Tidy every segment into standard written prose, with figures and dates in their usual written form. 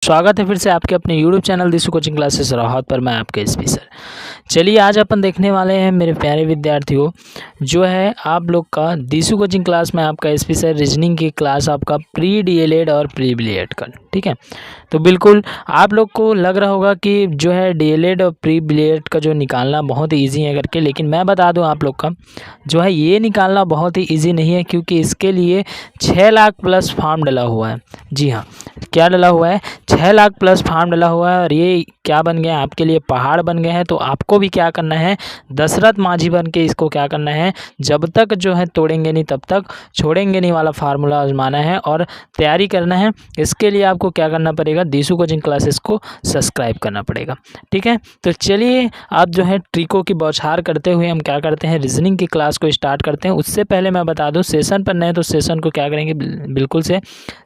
स्वागत है फिर से आपके अपने YouTube चैनल दिशु कोचिंग क्लासेस राहत पर। मैं आपका एसपी सर। चलिए आज अपन देखने वाले हैं मेरे प्यारे विद्यार्थियों, जो है आप लोग का दिशु कोचिंग क्लास में आपका एसपी सर रीजनिंग की क्लास आपका प्री डीएलएड और प्री बीएड का। ठीक है, तो बिल्कुल आप लोग को लग रहा होगा कि जो है डीएलएड और प्री बीएड का जो निकालना बहुत ईजी है करके, लेकिन मैं बता दूं आप लोग का जो है ये निकालना बहुत ही ईजी नहीं है, क्योंकि इसके लिए 6 लाख प्लस फॉर्म डला हुआ है। जी हाँ, क्या डला हुआ है? 6 लाख प्लस फॉर्म डला हुआ है। और ये क्या बन गया आपके लिए? पहाड़ बन गए हैं। तो आपको भी क्या करना है, दशरथ माझी बन के इसको क्या करना है, जब तक जो है तोड़ेंगे नहीं तब तक छोड़ेंगे नहीं वाला फार्मूला आजमाना है और तैयारी करना है। इसके लिए आपको क्या करना पड़ेगा, दिशु कोचिंग क्लासेस को सब्सक्राइब करना पड़ेगा। ठीक है, तो चलिए आप जो है ट्रिकों की बौछार करते हुए हम क्या करते हैं, रीजनिंग की क्लास को स्टार्ट करते हैं। उससे पहले मैं बता दूं, सेशन पर नए तो सेशन को क्या करेंगे, बिल्कुल से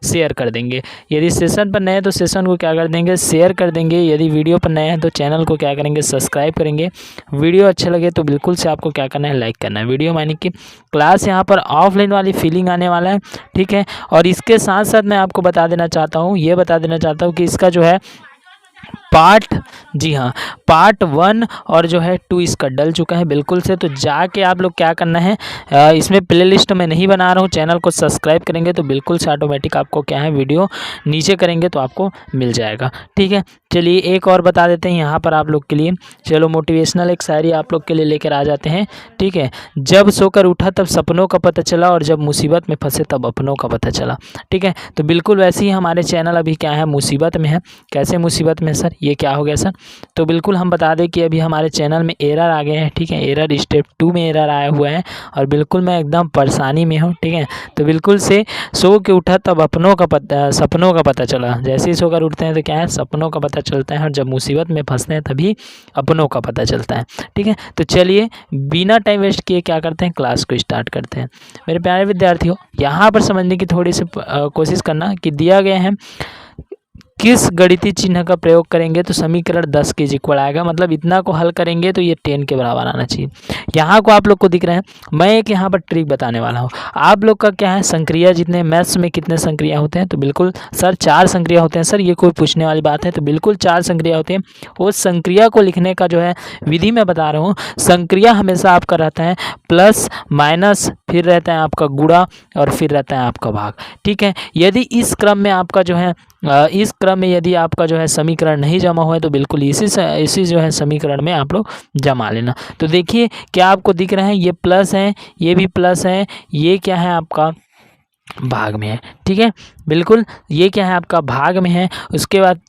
शेयर कर देंगे। यदि सेशन पर नए हैं तो सेशन को क्या कर देंगे, शेयर कर देंगे। यदि वीडियो पर नए हैं तो चैनल को क्या करेंगे, सब्सक्राइब करेंगे। वीडियो अच्छे लगे तो बिल्कुल से आपको क्या करना है, लाइक करना है। वीडियो माने कि क्लास यहाँ पर ऑफलाइन वाली फीलिंग आने वाला है। ठीक है, और इसके साथ साथ मैं आपको बता देना चाहता हूँ कि इसका जो है पार्ट, जी हाँ, पार्ट 1 और जो है 2 इसका डल चुका है बिल्कुल से। तो जाके आप लोग क्या करना है, इसमें प्लेलिस्ट में नहीं बना रहा हूँ, चैनल को सब्सक्राइब करेंगे तो बिल्कुल से ऑटोमेटिक आपको क्या है, वीडियो नीचे करेंगे तो आपको मिल जाएगा। ठीक है, चलिए एक और बता देते हैं यहाँ पर आप लोग के लिए। चलो मोटिवेशनल एक शायरी आप लोग के लिए लेकर आ जाते हैं। ठीक है, जब सोकर उठा तब सपनों का पता चला, और जब मुसीबत में फंसे तब अपनों का पता चला। ठीक है, तो बिल्कुल वैसे ही हमारे चैनल अभी क्या है, मुसीबत में है। कैसे मुसीबत में सर, ये क्या हो गया सर? तो बिल्कुल हम बता दें कि अभी हमारे चैनल में एरर आ गए हैं। ठीक है, एरर स्टेप 2 में एरर आया हुआ है और बिल्कुल मैं एकदम परेशानी में हूँ। ठीक है, तो बिल्कुल से सो के उठा तब सपनों का पता चला। जैसे ही सोकर उठते हैं तो क्या है, सपनों का पता चलता है, और जब मुसीबत में फंसते हैं तभी अपनों का पता चलता है। ठीक है, तो चलिए बिना टाइम वेस्ट किए क्या करते हैं, क्लास को स्टार्ट करते हैं। मेरे प्यारे विद्यार्थियों, यहाँ पर समझने की थोड़ी सी कोशिश करना कि दिया गया है किस गणितीय चिन्ह का प्रयोग करेंगे तो समीकरण 10 के इक्वल आएगा। मतलब इतना को हल करेंगे तो ये 10 के बराबर आना चाहिए। यहाँ को आप लोग को दिख रहे हैं, मैं एक यहाँ पर ट्रिक बताने वाला हूँ। आप लोग का क्या है, संक्रिया जितने मैथ्स में कितने संक्रिया होते हैं, तो बिल्कुल सर 4 संक्रिया होते हैं। सर ये कोई पूछने वाली बात है? तो बिल्कुल 4 संक्रिया होते हैं। उस संक्रिया को लिखने का जो है विधि मैं बता रहा हूँ। संक्रिया हमेशा आपका रहता है प्लस माइनस, फिर रहता है आपका गुणा और फिर रहता है आपका भाग। ठीक है, यदि इस क्रम में आपका जो है यदि आपका जो है समीकरण नहीं जमा हुआ है तो बिल्कुल इसी जो है समीकरण में आप लोग जमा लेना। तो देखिए क्या आपको दिख रहा है, ये प्लस है, ये भी प्लस है, ये क्या है आपका भाग में है। ठीक है, बिल्कुल ये क्या है आपका भाग में है। उसके बाद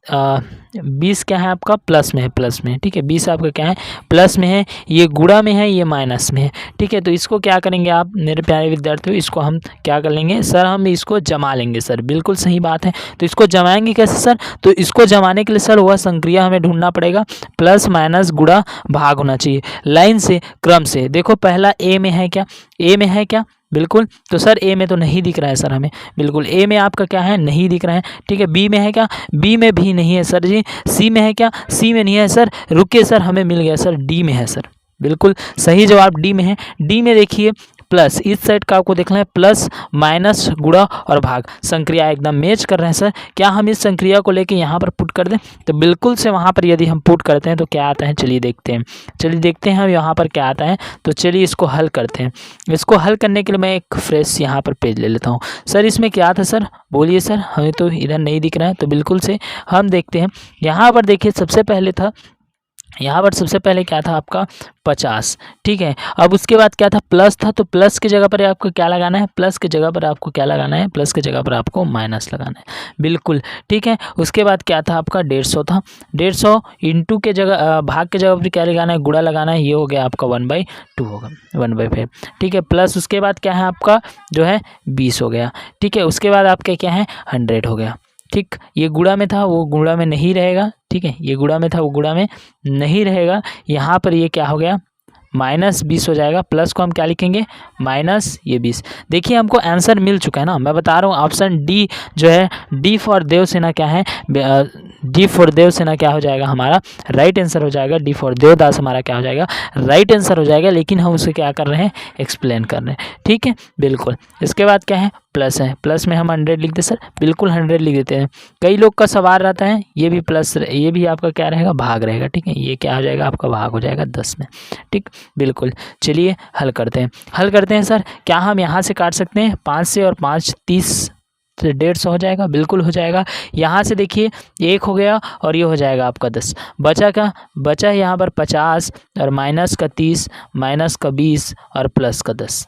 20 क्या है आपका प्लस में है, प्लस में है। ठीक है, 20 आपका क्या है, प्लस में है, ये गुणा में है, ये माइनस में है। ठीक है, तो इसको क्या करेंगे आप मेरे प्यारे विद्यार्थियों, इसको हम क्या कर लेंगे सर, हम इसको जमा लेंगे। सर बिल्कुल सही बात है, तो इसको जमाएंगे कैसे सर? तो इसको जमाने के लिए सर वह संक्रिया हमें ढूंढना पड़ेगा, प्लस माइनस गुणा भाग होना चाहिए, लाइन से क्रम से। देखो पहला ए में है क्या, ए में है क्या, बिल्कुल। तो सर ए में तो नहीं दिख रहा है सर हमें, बिल्कुल ए में आपका क्या है, नहीं दिख रहा है। ठीक है, बी में है क्या, बी में भी नहीं है सर जी। सी में है क्या, सी में नहीं है सर। रुकिए सर, हमें मिल गया सर, डी में है सर। बिल्कुल सही जवाब डी में है। डी में देखिए प्लस, इस साइड का आपको देखना है, प्लस माइनस गुणा और भाग, संक्रिया एकदम मैच कर रहे हैं सर। क्या हम इस संक्रिया को लेके यहाँ पर पुट कर दें? तो बिल्कुल से वहाँ पर यदि हम पुट करते हैं तो क्या आता है, चलिए देखते हैं हम यहाँ पर क्या आता है। तो चलिए इसको हल करते हैं। इसको हल करने के लिए मैं एक फ्रेश यहाँ पर पेज ले लेता हूँ। सर इसमें क्या था सर, बोलिए सर, हमें तो इधर नहीं दिख रहा है। तो बिल्कुल से हम देखते हैं, यहाँ पर देखिए सबसे पहले था, यहाँ पर सबसे पहले क्या था आपका 50। ठीक है, अब उसके बाद क्या था, प्लस था। तो प्लस की जगह पर आपको क्या लगाना है, प्लस की जगह पर आपको क्या लगाना है, प्लस की जगह पर आपको माइनस लगाना है। बिल्कुल ठीक है, उसके बाद क्या था आपका 150 था। 150 इंटू के जगह भाग के जगह पर क्या लगाना है, गुणा लगाना है। ये हो गया आपका 1/2 होगा, 1/5। ठीक है, प्लस उसके बाद क्या है आपका जो है 20 हो गया। ठीक है, उसके बाद आपके क्या है 100 हो गया। ठीक, ये गुणा में था वो गुणा में नहीं रहेगा। ठीक है, ये गुणा में था वो गुणा में नहीं रहेगा। यहाँ पर ये क्या हो गया, -20 हो जाएगा। प्लस को हम क्या लिखेंगे, माइनस ये 20। देखिए हमको आंसर मिल चुका है ना, मैं बता रहा हूँ ऑप्शन डी जो है, डी फॉर देवसेना क्या है, डी फॉर देवसेना क्या हो जाएगा हमारा राइट आंसर हो जाएगा। डी फॉर देवदास हमारा क्या हो जाएगा, राइट आंसर हो जाएगा। लेकिन हम उसे क्या कर रहे हैं, एक्सप्लेन कर रहे हैं। ठीक है, बिल्कुल। इसके बाद क्या है प्लस है, प्लस में हम 100 लिख दे सर, बिल्कुल 100 लिख देते हैं। कई लोग का सवाल रहता है ये भी प्लस, ये भी आपका क्या रहेगा, भाग रहेगा, ठीक है, ये क्या हो जाएगा आपका, भाग हो जाएगा 10 में, ठीक, बिल्कुल। चलिए हल करते हैं, हल करते हैं सर। क्या हम यहाँ से काट सकते हैं 5 से, और 5 30 तो 150 हो जाएगा, बिल्कुल हो जाएगा। यहाँ से देखिए 1 हो गया और ये हो जाएगा आपका 10, बचा क्या, बचा यहाँ पर 50 और माइनस का 30, माइनस का 20 और प्लस का 10,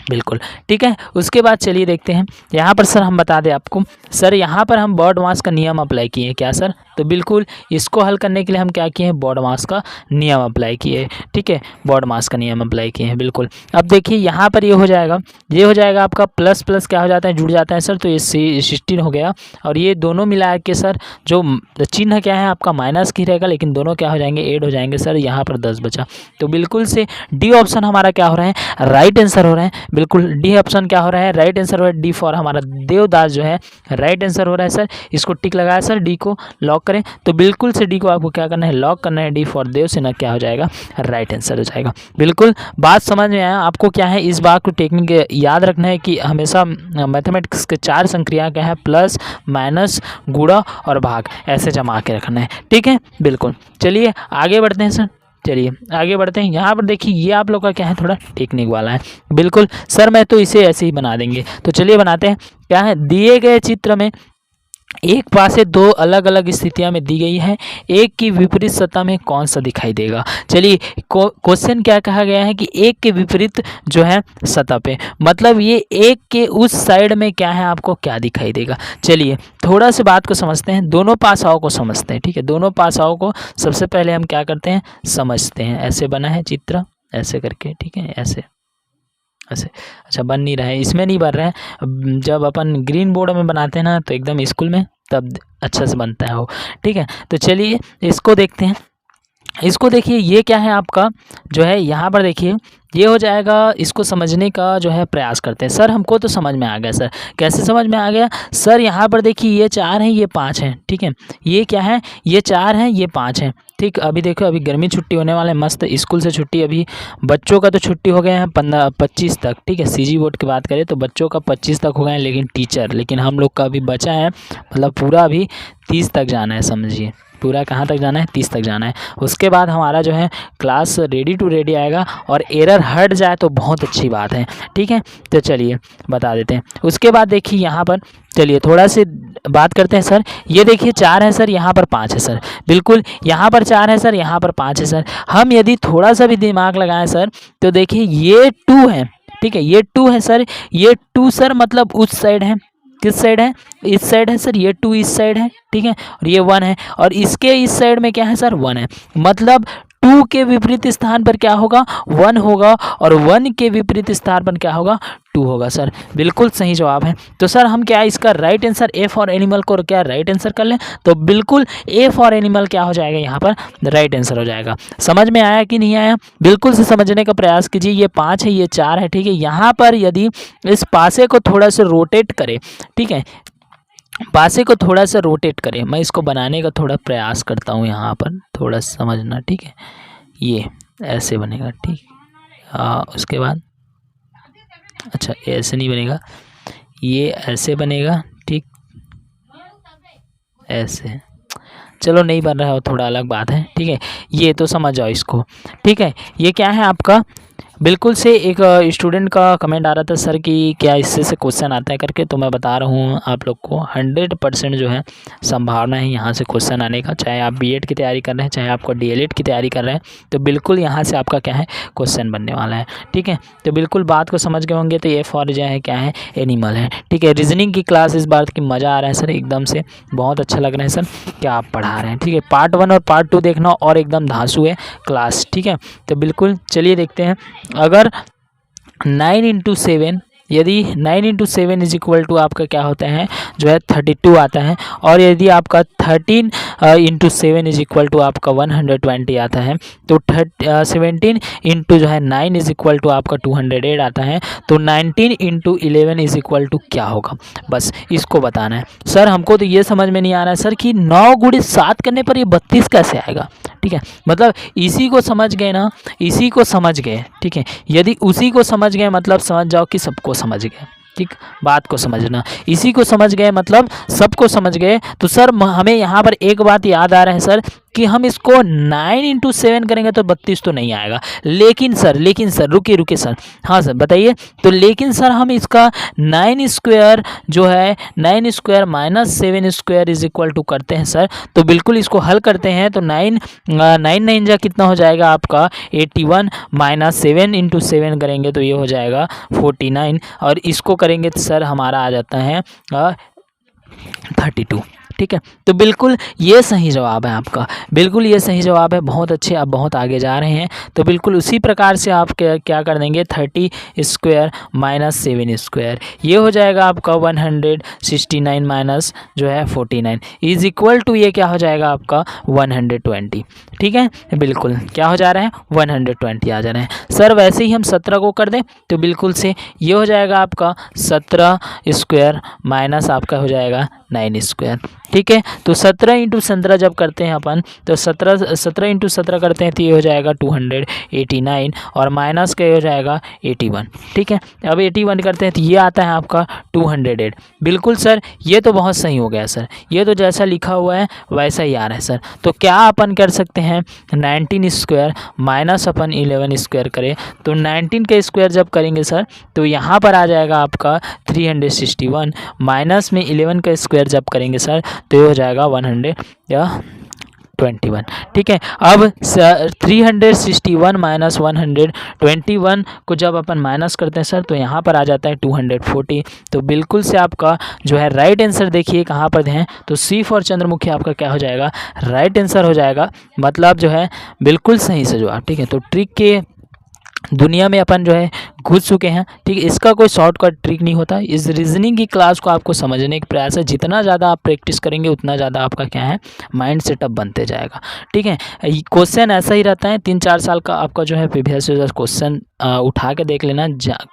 बिल्कुल ठीक है। उसके बाद चलिए देखते हैं यहाँ पर सर, हम बता दें आपको सर, यहाँ पर हम बॉड मास का नियम अप्लाई किए हैं क्या सर, तो बिल्कुल इसको हल करने के लिए हम क्या किए हैं, बॉड मास का नियम अप्लाई किए, ठीक है, बॉड मास का नियम अप्लाई किए हैं, बिल्कुल। अब देखिए यहाँ पर ये हो जाएगा, ये हो जाएगा आपका प्लस प्लस क्या हो जाता है, जुड़ जाता है सर, तो ये 16 हो गया, और ये दोनों मिला के सर जो चिन्ह क्या है आपका माइनस की रहेगा, लेकिन दोनों क्या हो जाएंगे, ऐड हो जाएंगे सर, यहाँ पर 10 बचा, तो बिल्कुल से डी ऑप्शन हमारा क्या हो रहा है, राइट आंसर हो रहा है, बिल्कुल डी ऑप्शन क्या हो रहा है, राइट आंसर हो रहा है, डी फॉर हमारा देवदास जो है राइट आंसर हो रहा है सर। इसको टिक लगाया सर, डी को लॉक करें, तो बिल्कुल से डी को आपको क्या करना है, लॉक करना है, डी फॉर देव से ना क्या हो जाएगा, राइट आंसर हो जाएगा, बिल्कुल। बात समझ में आया आपको, क्या है इस बात को टेक्निक याद रखना है कि हमेशा मैथमेटिक्स के 4 संक्रिया क्या है, प्लस माइनस गुणा और भाग, ऐसे जमा के रखना है, ठीक है, बिल्कुल। चलिए आगे बढ़ते हैं सर, चलिए आगे बढ़ते हैं। यहाँ पर देखिए ये आप लोग का क्या है, थोड़ा टेक्निक वाला है, बिल्कुल सर, मैं तो इसे ऐसे ही बना देंगे, तो चलिए बनाते हैं। क्या है, दिए गए चित्र में एक पासे 2 अलग अलग स्थितियां में दी गई है, एक की विपरीत सतह में कौन सा दिखाई देगा। चलिए क्वेश्चन क्या कहा गया है कि एक के विपरीत जो है सतह पे, मतलब ये एक के उस साइड में क्या है आपको क्या दिखाई देगा। चलिए थोड़ा सी बात को समझते हैं, दोनों पासाओं को समझते हैं, ठीक है, दोनों पासाओं को सबसे पहले हम क्या करते हैं, समझते हैं। ऐसे बना है चित्र, ऐसे करके, ठीक है, ऐसे ऐसे, अच्छा बन नहीं रहा है, इसमें नहीं बन रहा है, जब अपन ग्रीन बोर्ड में बनाते हैं ना तो एकदम स्कूल में तब अच्छा से बनता है वो, ठीक है। तो चलिए इसको देखते हैं, इसको देखिए ये क्या है आपका जो है, यहाँ पर देखिए ये हो जाएगा, इसको समझने का जो है प्रयास करते हैं। सर हमको तो समझ में आ गया सर, कैसे समझ में आ गया सर, यहाँ पर देखिए ये 4 हैं, ये 5 हैं, ठीक है, ये क्या है, ये 4 हैं, ये 5 हैं, ठीक। अभी देखो अभी गर्मी छुट्टी होने वाले, मस्त स्कूल से छुट्टी, अभी बच्चों का तो छुट्टी हो गए हैं 25 तक, ठीक है, सीजी बोर्ड की बात करें तो बच्चों का 25 तक हो गए हैं, लेकिन हम लोग का अभी बचा है, मतलब पूरा अभी 30 तक जाना है, समझिए पूरा कहाँ तक जाना है, 30 तक जाना है। उसके बाद हमारा जो है क्लास रेडी टू रेडी आएगा, और एरर हट जाए तो बहुत अच्छी बात है, ठीक है। तो चलिए बता देते हैं। उसके बाद देखिए यहाँ पर, चलिए थोड़ा सी बात करते हैं सर, ये देखिए 4 है सर, यहाँ पर 5 है सर, बिल्कुल यहाँ पर 4 है सर, यहाँ पर 5 है सर। हम यदि थोड़ा सा भी दिमाग लगाएं सर, तो देखिए ये 2 है, ठीक है, ये 2 है सर, ये 2 सर मतलब उस साइड है, किस साइड है, इस साइड है सर, ये 2 इस साइड है, ठीक है, और ये 1 है, और इसके इस साइड में क्या है सर, 1 है, मतलब 2 के विपरीत स्थान पर क्या होगा, 1 होगा, और 1 के विपरीत स्थान पर क्या होगा, 2 होगा सर, बिल्कुल सही जवाब है। तो सर हम क्या इसका right answer A for animal को क्या राइट आंसर कर लें, तो बिल्कुल ए फॉर एनिमल क्या हो जाएगा, यहाँ पर राइट आंसर हो जाएगा। समझ में आया कि नहीं आया, बिल्कुल से समझने का प्रयास कीजिए। ये 5 है, ये 4 है, ठीक है। यहाँ पर यदि इस पासे को थोड़ा सा रोटेट करें, ठीक है, पासे को थोड़ा सा रोटेट करें, मैं इसको बनाने का थोड़ा प्रयास करता हूँ, यहाँ पर थोड़ा समझना, ठीक है, ये ऐसे बनेगा, ठीक, उसके बाद अच्छा ऐसे नहीं बनेगा, ये ऐसे बनेगा, ठीक, ऐसे, चलो नहीं बन रहा है, थोड़ा अलग बात है, ठीक है, ये तो समझ जाओ इसको, ठीक है। ये क्या है आपका, बिल्कुल से एक स्टूडेंट का कमेंट आ रहा था सर कि क्या इससे से क्वेश्चन आता है करके, तो मैं बता रहा हूँ आप लोग को 100% जो है संभावना है यहाँ से क्वेश्चन आने का, चाहे आप बीएड की तैयारी कर रहे हैं, चाहे आपको डीएलएड की तैयारी कर रहे हैं, तो बिल्कुल यहाँ से आपका क्या है क्वेश्चन बनने वाला है, ठीक है। तो बिल्कुल बात को समझ गए होंगे। तो ये फॉर जो है क्या है, एनिमल है, ठीक है। रीजनिंग की क्लास इस बार की मज़ा आ रहा है सर, एकदम से बहुत अच्छा लग रहा है सर क्या आप पढ़ा रहे हैं, ठीक है। पार्ट 1 और पार्ट 2 देखना, और एकदम धांसू है क्लास, ठीक है। तो बिल्कुल चलिए देखते हैं, अगर 9 × 7, यदि 9 × 7 इज इक्वल टू आपका क्या होता है जो है 32 आता है, और यदि आपका 13 × 7 इज इक्वल टू आपका 120 आता है, तो 17 इंटू जो है 9 इज इक्वल टू आपका 208 आता है, तो 19 × 11 इज इक्वल टू क्या होगा, बस इसको बताना है। सर हमको तो ये समझ में नहीं आ रहा है सर कि 9 × 7 करने पर ये 32 कैसे आएगा, ठीक है। मतलब इसी को समझ गए ना, इसी को समझ गए, ठीक है। यदि उसी को समझ गए मतलब समझ जाओ कि सबको समझ गए, ठीक, बात को समझना, इसी को समझ गए मतलब सबको समझ गए। तो सर हमें यहाँ पर एक बात याद आ रहा है सर कि हम इसको 9 इंटू 7 करेंगे तो 32 तो नहीं आएगा। लेकिन सर रुकिए सर, हाँ सर बताइए। तो लेकिन सर हम इसका 9 स्क्वायर जो है 9 square minus 7 square is equal to करते हैं सर। तो बिल्कुल इसको हल करते हैं तो 9 जा कितना हो जाएगा आपका 81 माइनस 7 इंटू 7 करेंगे तो ये हो जाएगा 49 और इसको करेंगे तो सर हमारा आ जाता है 32। ठीक है, तो बिल्कुल ये सही जवाब है आपका, बिल्कुल ये सही जवाब है। बहुत अच्छे, आप बहुत आगे जा रहे हैं। तो बिल्कुल उसी प्रकार से आप क्या कर देंगे 30 स्क्वायर माइनस 7 स्क्वायर, ये हो जाएगा आपका 169 माइनस जो है 49 इज इक्वल टू ये क्या हो जाएगा आपका 120। ठीक है, बिल्कुल क्या हो जा रहा है 120 आ जा रहे हैं सर। वैसे ही हम 17 को कर दें तो बिल्कुल से ये हो जाएगा आपका 17 स्क्वायर माइनस आपका हो जाएगा 9 स्क्वायर। ठीक है, तो 17 इंटू 17 जब करते हैं अपन तो 17 इंटू 17 करते हैं तो ये हो जाएगा 289 और माइनस का हो जाएगा 81। ठीक है, अब 81 करते हैं तो ये आता है आपका 208। बिल्कुल सर, ये तो बहुत सही हो गया सर, ये तो जैसा लिखा हुआ है वैसा ही आ रहा है सर। तो क्या अपन कर सकते हैं 19 स्क्वायर माइनस अपन 11 स्क्वायर करें तो 19 का स्क्वायर जब करेंगे सर तो यहाँ पर आ जाएगा आपका 361 माइनस में 11 का स्क्वायर जब करेंगे सर तो ये हो जाएगा 121। ठीक है, अब 361 माइनस 121 को जब अपन माइनस करते हैं सर तो यहाँ पर आ जाता है 240। तो बिल्कुल से आपका जो है राइट आंसर देखिए कहाँ पर है तो सी फॉर चंद्रमुखी आपका क्या हो जाएगा राइट आंसर हो जाएगा, मतलब जो है बिल्कुल सही से जवाब। ठीक है, तो ट्रिक के दुनिया में अपन जो है घुस चुके हैं। ठीक है, इसका कोई शॉर्टकट ट्रिक नहीं होता। इस रीजनिंग की क्लास को आपको समझने का प्रयास है, जितना ज़्यादा आप प्रैक्टिस करेंगे उतना ज़्यादा आपका क्या है माइंड सेटअप बनते जाएगा। ठीक है, क्वेश्चन ऐसा ही रहता है 3-4 साल का आपका जो है प्रीवियस ईयर क्वेश्चन उठा के देख लेना,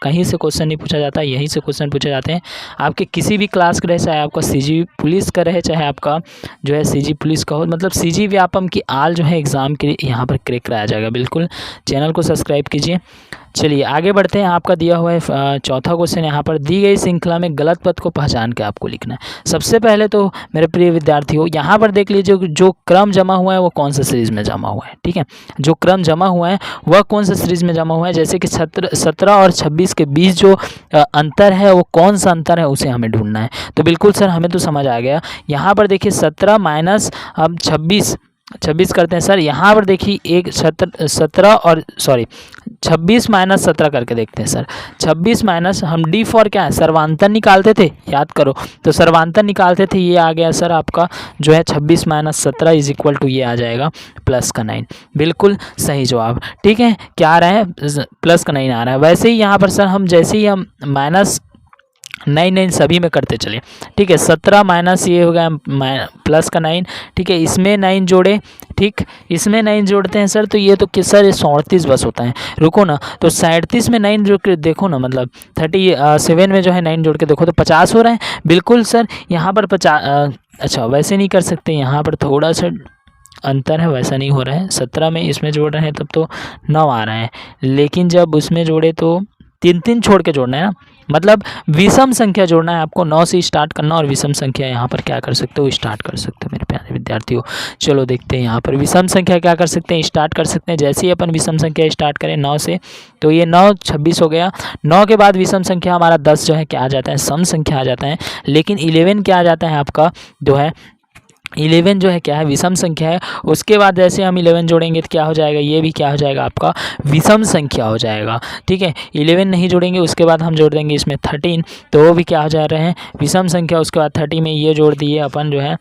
कहीं से क्वेश्चन नहीं पूछा जाता, यहीं से क्वेश्चन पूछे जाते हैं। आपके किसी भी क्लास का रहे, चाहे आपका सीजी पुलिस का रहे चाहे आपका जो है सीजी पुलिस का हो, मतलब सीजी व्यापम की आल जो है एग्ज़ाम के लिए यहाँ पर क्रैक कराया जाएगा। बिल्कुल चैनल को सब्सक्राइब कीजिए। चलिए आगे बढ़ते हैं। आपका दिया हुआ है चौथा क्वेश्चन, यहाँ पर दी गई श्रृंखला में गलत पद को पहचान के आपको लिखना है। सबसे पहले तो मेरे प्रिय विद्यार्थियों यहाँ पर देख लीजिए जो क्रम जमा हुआ है वो कौन सा सीरीज में जमा हुआ है। ठीक है, जो क्रम जमा हुआ है वह कौन सा सीरीज में जमा हुआ है, जैसे कि 17 और 26 के बीच जो अंतर है वो कौन सा अंतर है उसे हमें ढूंढना है। तो बिल्कुल सर हमें तो समझ आ गया। यहाँ पर देखिए 17 माइनस हम 26 करते हैं सर। यहाँ पर देखिए एक 26 माइनस 17 करके देखते हैं सर। 26 माइनस हम डी फॉर क्या है सर्वांतर निकालते थे, याद करो तो सर्वांतर निकालते थे, ये आ गया सर आपका जो है 26 माइनस 17 इज इक्वल टू ये आ जाएगा प्लस का 9। बिल्कुल सही जवाब। ठीक है, क्या आ रहा है प्लस का 9 आ रहा है। वैसे ही यहाँ पर सर हम जैसे ही हम माइनस 9 सभी में करते चले। ठीक है, 17 माइनस ये हो गया प्लस का 9। ठीक है, इसमें 9 जोड़े, ठीक इसमें 9 जोड़ते हैं सर तो ये तो सर 37 बस होता है। रुको ना, तो 37 में 9 जोड़ के देखो ना, मतलब 37 में जो है 9 जोड़ के देखो तो 50 हो रहा है। बिल्कुल सर यहाँ पर 50 अच्छा वैसे नहीं कर सकते, यहाँ पर थोड़ा सा अंतर है, वैसा नहीं हो रहा है। 17 में इसमें जोड़ रहे हैं तब तो 9 आ रहा है, लेकिन जब उसमें जोड़े तो 3 छोड़ के जोड़ना है ना, मतलब विषम संख्या जोड़ना है आपको। 9 से स्टार्ट करना और विषम संख्या यहाँ पर क्या कर सकते हो स्टार्ट कर सकते हो मेरे प्यारे विद्यार्थियों। चलो देखते हैं यहाँ पर विषम संख्या क्या कर सकते हैं स्टार्ट कर सकते हैं। जैसे ही अपन विषम संख्या स्टार्ट करें 9 से तो ये 9 26 हो गया। 9 के बाद विषम संख्या हमारा 10 जो है क्या आ जाता है सम संख्या आ जाता है, लेकिन 11 क्या आ जाता है आपका जो है 11 जो है क्या है विषम संख्या है। उसके बाद जैसे हम 11 जोड़ेंगे तो क्या हो जाएगा, ये भी क्या हो जाएगा आपका विषम संख्या हो जाएगा। ठीक है, 11 नहीं जोड़ेंगे, उसके बाद हम जोड़ देंगे इसमें 13 तो वो भी क्या हो जा रहे हैं विषम संख्या। उसके बाद 30 में ये जोड़ दिए अपन जो है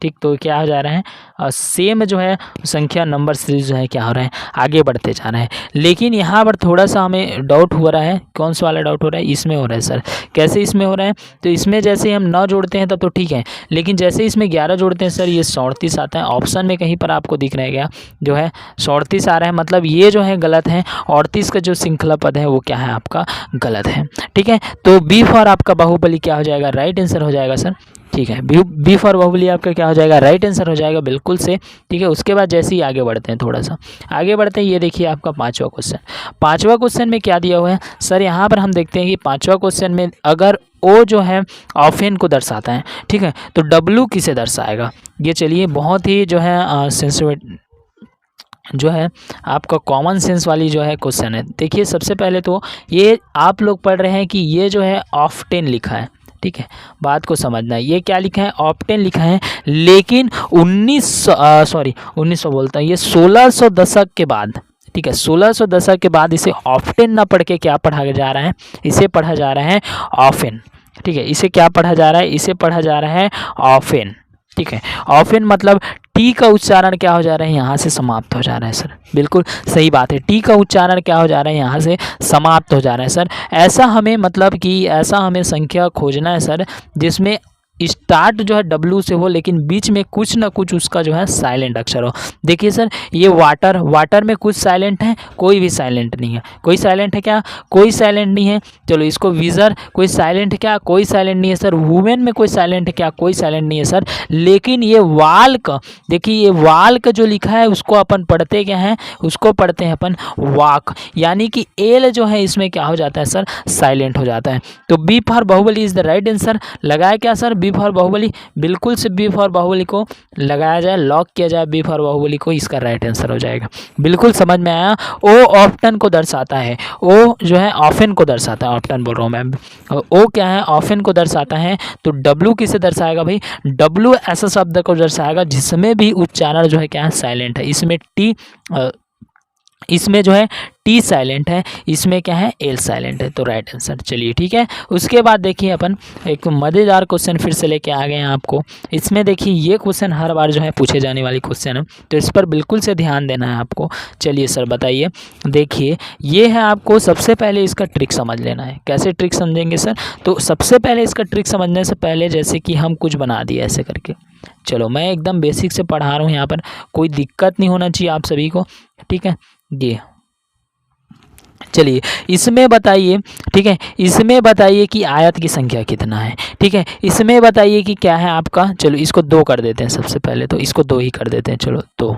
ठीक, तो क्या हो जा रहा है सेम जो है संख्या नंबर सीरीज जो है क्या हो रहा है आगे बढ़ते जा रहे हैं। लेकिन यहाँ पर थोड़ा सा हमें डाउट हो रहा है, कौन सा वाला डाउट हो रहा है, इसमें हो रहा है सर। कैसे इसमें हो रहा है, तो इसमें जैसे हम 9 जोड़ते हैं तब तो ठीक है, लेकिन जैसे इसमें 11 जोड़ते हैं सर ये 37 आता है। ऑप्शन में कहीं पर आपको दिख रहा है क्या जो है 37 आ रहा है, मतलब ये जो है गलत है। 38 का जो श्रृंखला पद है वो क्या है आपका गलत है। ठीक है, तो बी फॉर आपका बाहुबली क्या हो जाएगा राइट आंसर हो जाएगा सर। ठीक है, बी फॉर बाहुबली आपका क्या हो जाएगा, राइट आंसर हो जाएगा बिल्कुल से। ठीक है, उसके बाद जैसे ही आगे बढ़ते हैं, थोड़ा सा आगे बढ़ते हैं, ये देखिए आपका पांचवा क्वेश्चन। पांचवा क्वेश्चन में क्या दिया हुआ है सर, यहाँ पर हम देखते हैं कि पांचवा क्वेश्चन में अगर ओ जो है ऑफेन को दर्शाता है, ठीक है, तो डब्लू किसे दर्शाएगा। ये चलिए बहुत ही जो है सेंसिटिव जो है आपका कॉमन सेंस वाली जो है क्वेश्चन है। देखिए सबसे पहले तो ये आप लोग पढ़ रहे हैं कि ये जो है ऑफ्टेन लिखा है, ठीक है, बात को समझना है, ये क्या लिखा है, ऑफ्टेन लिखा है, लेकिन 1900 बोलता है, ये 1600 दशक के बाद, ठीक है, 1600 दशक के बाद इसे ऑफ्टेन ना पढ़ के क्या पढ़ा जा रहा है, इसे पढ़ा जा रहा है ऑफेन। ठीक है, इसे क्या पढ़ा जा रहा है, इसे पढ़ा जा रहा है ऑफेन। ठीक है, ऑफेन मतलब टी का उच्चारण क्या हो जा रहा है, यहाँ से समाप्त हो जा रहा है सर, बिल्कुल सही बात है, टी का उच्चारण क्या हो जा रहा है, यहाँ से समाप्त हो जा रहा है सर। ऐसा हमें मतलब कि ऐसा हमें संख्या खोजना है सर जिसमें स्टार्ट जो है डब्लू से हो, लेकिन बीच में कुछ ना कुछ उसका जो है साइलेंट अक्षर हो। देखिए सर ये वाटर में कुछ साइलेंट है, कोई भी साइलेंट नहीं है, कोई साइलेंट है क्या, कोई साइलेंट नहीं है। चलो इसको विजर, कोई साइलेंट है क्या, कोई साइलेंट नहीं है सर। वुमेन में कोई साइलेंट है क्या, कोई साइलेंट नहीं है सर। लेकिन ये वाल्क, देखिए ये वाल्क जो लिखा है उसको अपन पढ़ते क्या है, उसको पढ़ते हैं अपन वाक, यानी कि एल जो है इसमें क्या हो जाता है सर, साइलेंट हो जाता है। तो B for Baahubali is the right answer. लगाया क्या सर, बी फॉर बाहुबली, बिल्कुल से बी फॉर बाहुबली को लगाया जाए, लॉक किया जाए बी फॉर बाहुबली को, इसका राइट आंसर हो जाएगा। बिल्कुल समझ में आया। ओ ऑफ्टन को दर्शाता है, ओ जो है ऑफेन को दर्शाता है, ऑफ्टन बोल रहा हूँ मैं, ओ क्या है ऑफेन को दर्शाता है। तो डब्लू किसे दर्शाएगा भाई, डब्लू ऐसा शब्द को दर्शाएगा जिसमें भी उच्चारण जो है क्या है, साइलेंट है। इसमें टी इसमें जो है टी साइलेंट है, इसमें क्या है एल साइलेंट है, तो राइट आंसर। चलिए ठीक है, उसके बाद देखिए अपन एक मज़ेदार क्वेश्चन फिर से लेके आ गए हैं आपको। इसमें देखिए ये क्वेश्चन हर बार जो है पूछे जाने वाली क्वेश्चन है, तो इस पर बिल्कुल से ध्यान देना है आपको। चलिए सर बताइए, देखिए ये है, आपको सबसे पहले इसका ट्रिक समझ लेना है। कैसे ट्रिक समझेंगे सर, तो सबसे पहले इसका ट्रिक समझने से पहले जैसे कि हम कुछ बना दिए ऐसे करके, चलो मैं एकदम बेसिक से पढ़ा रहा हूँ, यहाँ पर कोई दिक्कत नहीं होना चाहिए आप सभी को, ठीक है। ये चलिए इसमें बताइए, ठीक है, इसमें बताइए कि आयत की संख्या कितना है, ठीक है, इसमें बताइए कि क्या है आपका, चलो इसको 2 कर देते हैं सबसे पहले, तो इसको 2 ही कर देते हैं, चलो 2,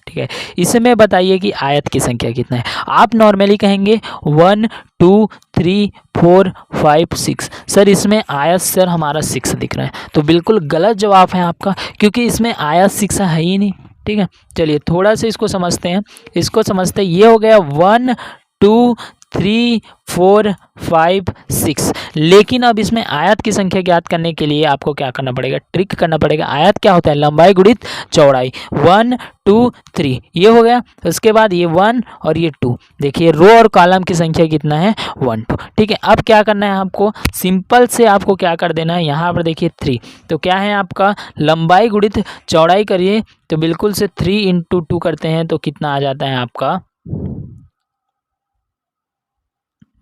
ठीक है। इसमें बताइए कि आयत की संख्या कितना है। आप नॉर्मली कहेंगे 1 2 3 4 5 6, सर इसमें आयत सर हमारा 6 दिख रहा है, तो बिल्कुल गलत जवाब है आपका, क्योंकि इसमें आयत 6 है ही नहीं, ठीक है। चलिए थोड़ा सा इसको समझते हैं, इसको समझते हैं। ये हो गया 1 2 3 4 5 6, लेकिन अब इसमें आयत की संख्या ज्ञात करने के लिए आपको क्या करना पड़ेगा, ट्रिक करना पड़ेगा। आयत क्या होता है, लंबाई गुणित चौड़ाई, 1 2 3 ये हो गया। उसके बाद ये 1 और ये 2, देखिए रो और कॉलम की संख्या कितना है, 1 2, ठीक है। अब क्या करना है आपको, सिंपल से आपको क्या कर देना है, यहाँ पर देखिए 3, तो क्या है आपका लंबाई गुणित चौड़ाई करिए, तो बिल्कुल से 3 × 2 करते हैं तो कितना आ जाता है आपका,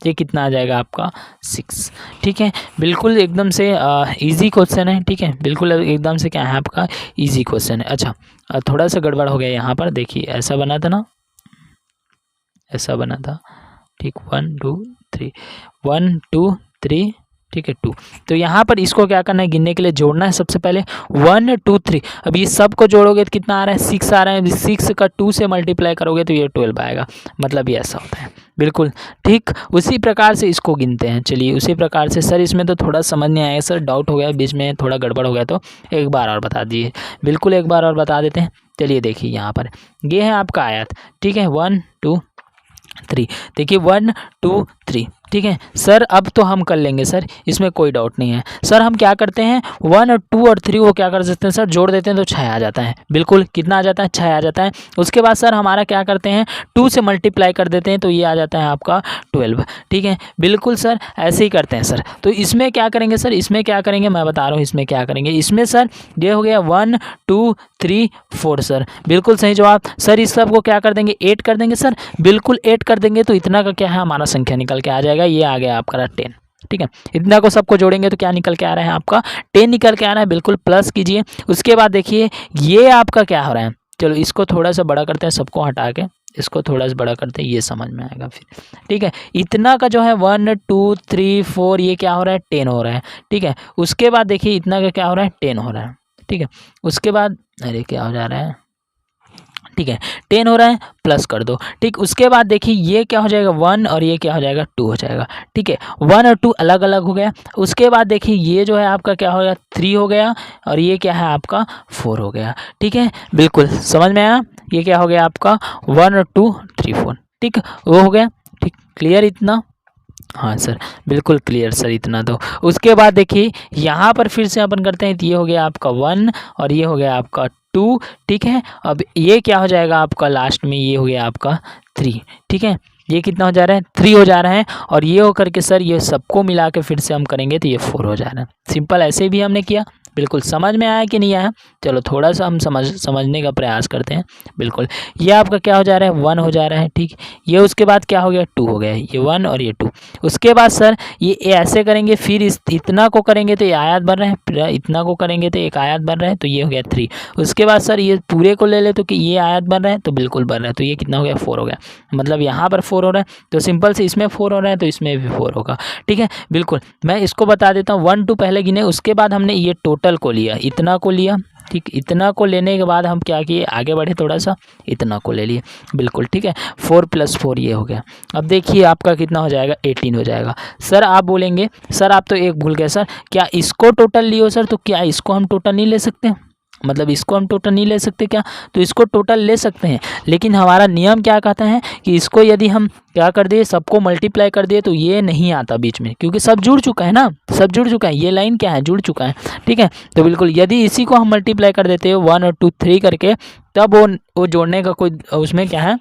ये कितना आ जाएगा आपका 6, ठीक है। बिल्कुल एकदम से इजी क्वेश्चन है, ठीक है, बिल्कुल एकदम से क्या है आपका इजी क्वेश्चन है। अच्छा थोड़ा सा गड़बड़ हो गया यहाँ पर, देखिए ऐसा बना था ना, ऐसा बना था, ठीक, 1 2 3 1 2 3, ठीक है 2, तो यहाँ पर इसको क्या करना है, गिनने के लिए जोड़ना है सबसे पहले 1 2 3। अब ये सब को जोड़ोगे तो कितना आ रहा है, 6 आ रहा है, 6 का 2 से मल्टीप्लाई करोगे तो ये 12 आएगा, मतलब ये ऐसा होता है, बिल्कुल ठीक। उसी प्रकार से इसको गिनते हैं। चलिए उसी प्रकार से, सर इसमें तो थोड़ा समझ नहीं आया सर, डाउट हो गया बीच में, थोड़ा गड़बड़ हो गया, तो एक बार और बता दीजिए, बिल्कुल एक बार और बता देते हैं। चलिए देखिए यहाँ पर ये है आपका आयत, ठीक है, 1 2 3, देखिए 1 2 3, ठीक है। सर अब तो हम कर लेंगे सर, इसमें कोई डाउट नहीं है। सर हम क्या करते हैं, 1 और 2 और 3 को क्या कर सकते हैं सर, जोड़ देते हैं तो 6 आ जाता है, बिल्कुल कितना आ जाता है, 6 आ जाता है। उसके बाद सर हमारा क्या करते हैं, 2 से मल्टीप्लाई कर देते हैं तो ये आ जाता है आपका 12, ठीक है, बिल्कुल सर ऐसे ही करते हैं सर। तो इसमें क्या करेंगे सर, इसमें क्या करेंगे मैं बता रहा हूँ, इसमें क्या करेंगे, इसमें सर ये हो गया 1 2 3 4 सर, बिल्कुल सही जवाब। सर इस सब को क्या कर देंगे, 8 कर देंगे सर, बिल्कुल 8 कर देंगे तो इतना का क्या है हमारा संख्या निकल के आ जाएगा, ये आ गया आपका 10, ठीक है। इतना को सबको जोड़ेंगे तो क्या निकल के आ रहा है आपका 10 निकल के आ रहा है, बिल्कुल प्लस कीजिए। उसके बाद देखिए ये आपका क्या हो रहा है, चलो इसको थोड़ा सा बड़ा करते हैं, सबको हटा के इसको थोड़ा सा बड़ा करते हैं, ये समझ में आएगा फिर। ठीक है, इतना का जो है 1 2 3 4 ये क्या हो रहा है 10 हो रहा है। ठीक है, उसके बाद देखिए इतना का क्या हो रहा है 10 हो रहा है। ठीक है, उसके बाद अरे क्या हो जा रहा है, ठीक है 10 हो रहा है, प्लस कर दो। ठीक, उसके बाद देखिए ये क्या हो जाएगा 1 और ये क्या हो जाएगा 2 हो जाएगा। ठीक है, 1 और 2 अलग अलग हो गया। उसके बाद देखिए ये जो है आपका क्या हो गया 3 हो गया और ये क्या है आपका 4 हो गया। ठीक है, बिल्कुल समझ में आया। ये क्या हो गया आपका 1 और 2 3 4। ठीक, वो हो गया। ठीक, क्लियर इतना? हाँ सर, बिल्कुल क्लियर सर इतना। तो उसके बाद देखिए यहाँ पर फिर से अपन करते हैं, तो ये हो गया आपका 1 और ये हो गया आपका 2। ठीक है, अब ये क्या हो जाएगा आपका लास्ट में, ये हो गया आपका 3। ठीक है, ये कितना हो जा रहा है 3 हो जा रहा है और ये हो करके सर ये सबको मिला के फिर से हम करेंगे तो ये 4 हो जा रहा है। सिंपल ऐसे भी हमने किया। बिल्कुल समझ में आया कि नहीं आया? चलो थोड़ा सा हम समझने का प्रयास करते हैं। बिल्कुल, ये आपका क्या हो जा रहा है 1 हो जा रहा है। ठीक, ये उसके बाद क्या हो गया 2 हो गया, ये 1 और ये 2। उसके बाद सर ये ऐसे करेंगे, फिर इतना को करेंगे तो ये आयत बन रहा है, फिर इतना को करेंगे तो एक आयत बन रहा है, तो ये हो गया 3। उसके बाद सर ये पूरे को ले ले तो कि ये आयत बन रहा है, तो बिल्कुल बन रहा है, तो ये कितना हो गया 4 हो गया। मतलब यहाँ पर 4 हो रहा है, तो सिंपल से इसमें 4 हो रहा है तो इसमें भी 4 होगा। ठीक है, बिल्कुल मैं इसको बता देता हूँ। 1 2 पहले गिने, उसके बाद हमने ये टोटल को लिया, इतना को लिया। ठीक, इतना को लेने के बाद हम क्या किए, आगे बढ़े थोड़ा सा, इतना को ले लिए। बिल्कुल ठीक है, 4 + 4 ये हो गया। अब देखिए आपका कितना हो जाएगा 18 हो जाएगा। सर आप बोलेंगे सर आप तो एक भूल गए सर, क्या इसको टोटल लियो सर, तो क्या इसको हम टोटल नहीं ले सकते? मतलब इसको हम टोटल नहीं ले सकते क्या? तो इसको टोटल ले सकते हैं, लेकिन हमारा नियम क्या कहता है कि इसको यदि हम क्या कर दिए, सबको मल्टीप्लाई कर दिए तो ये नहीं आता बीच में, क्योंकि सब जुड़ चुका है ना, सब जुड़ चुका है, ये लाइन क्या है जुड़ चुका है। ठीक है, तो बिल्कुल यदि इसी को हम मल्टीप्लाई कर देते हो 1 और 2 3 करके, तब वो जोड़ने का कोई उसमें क्या है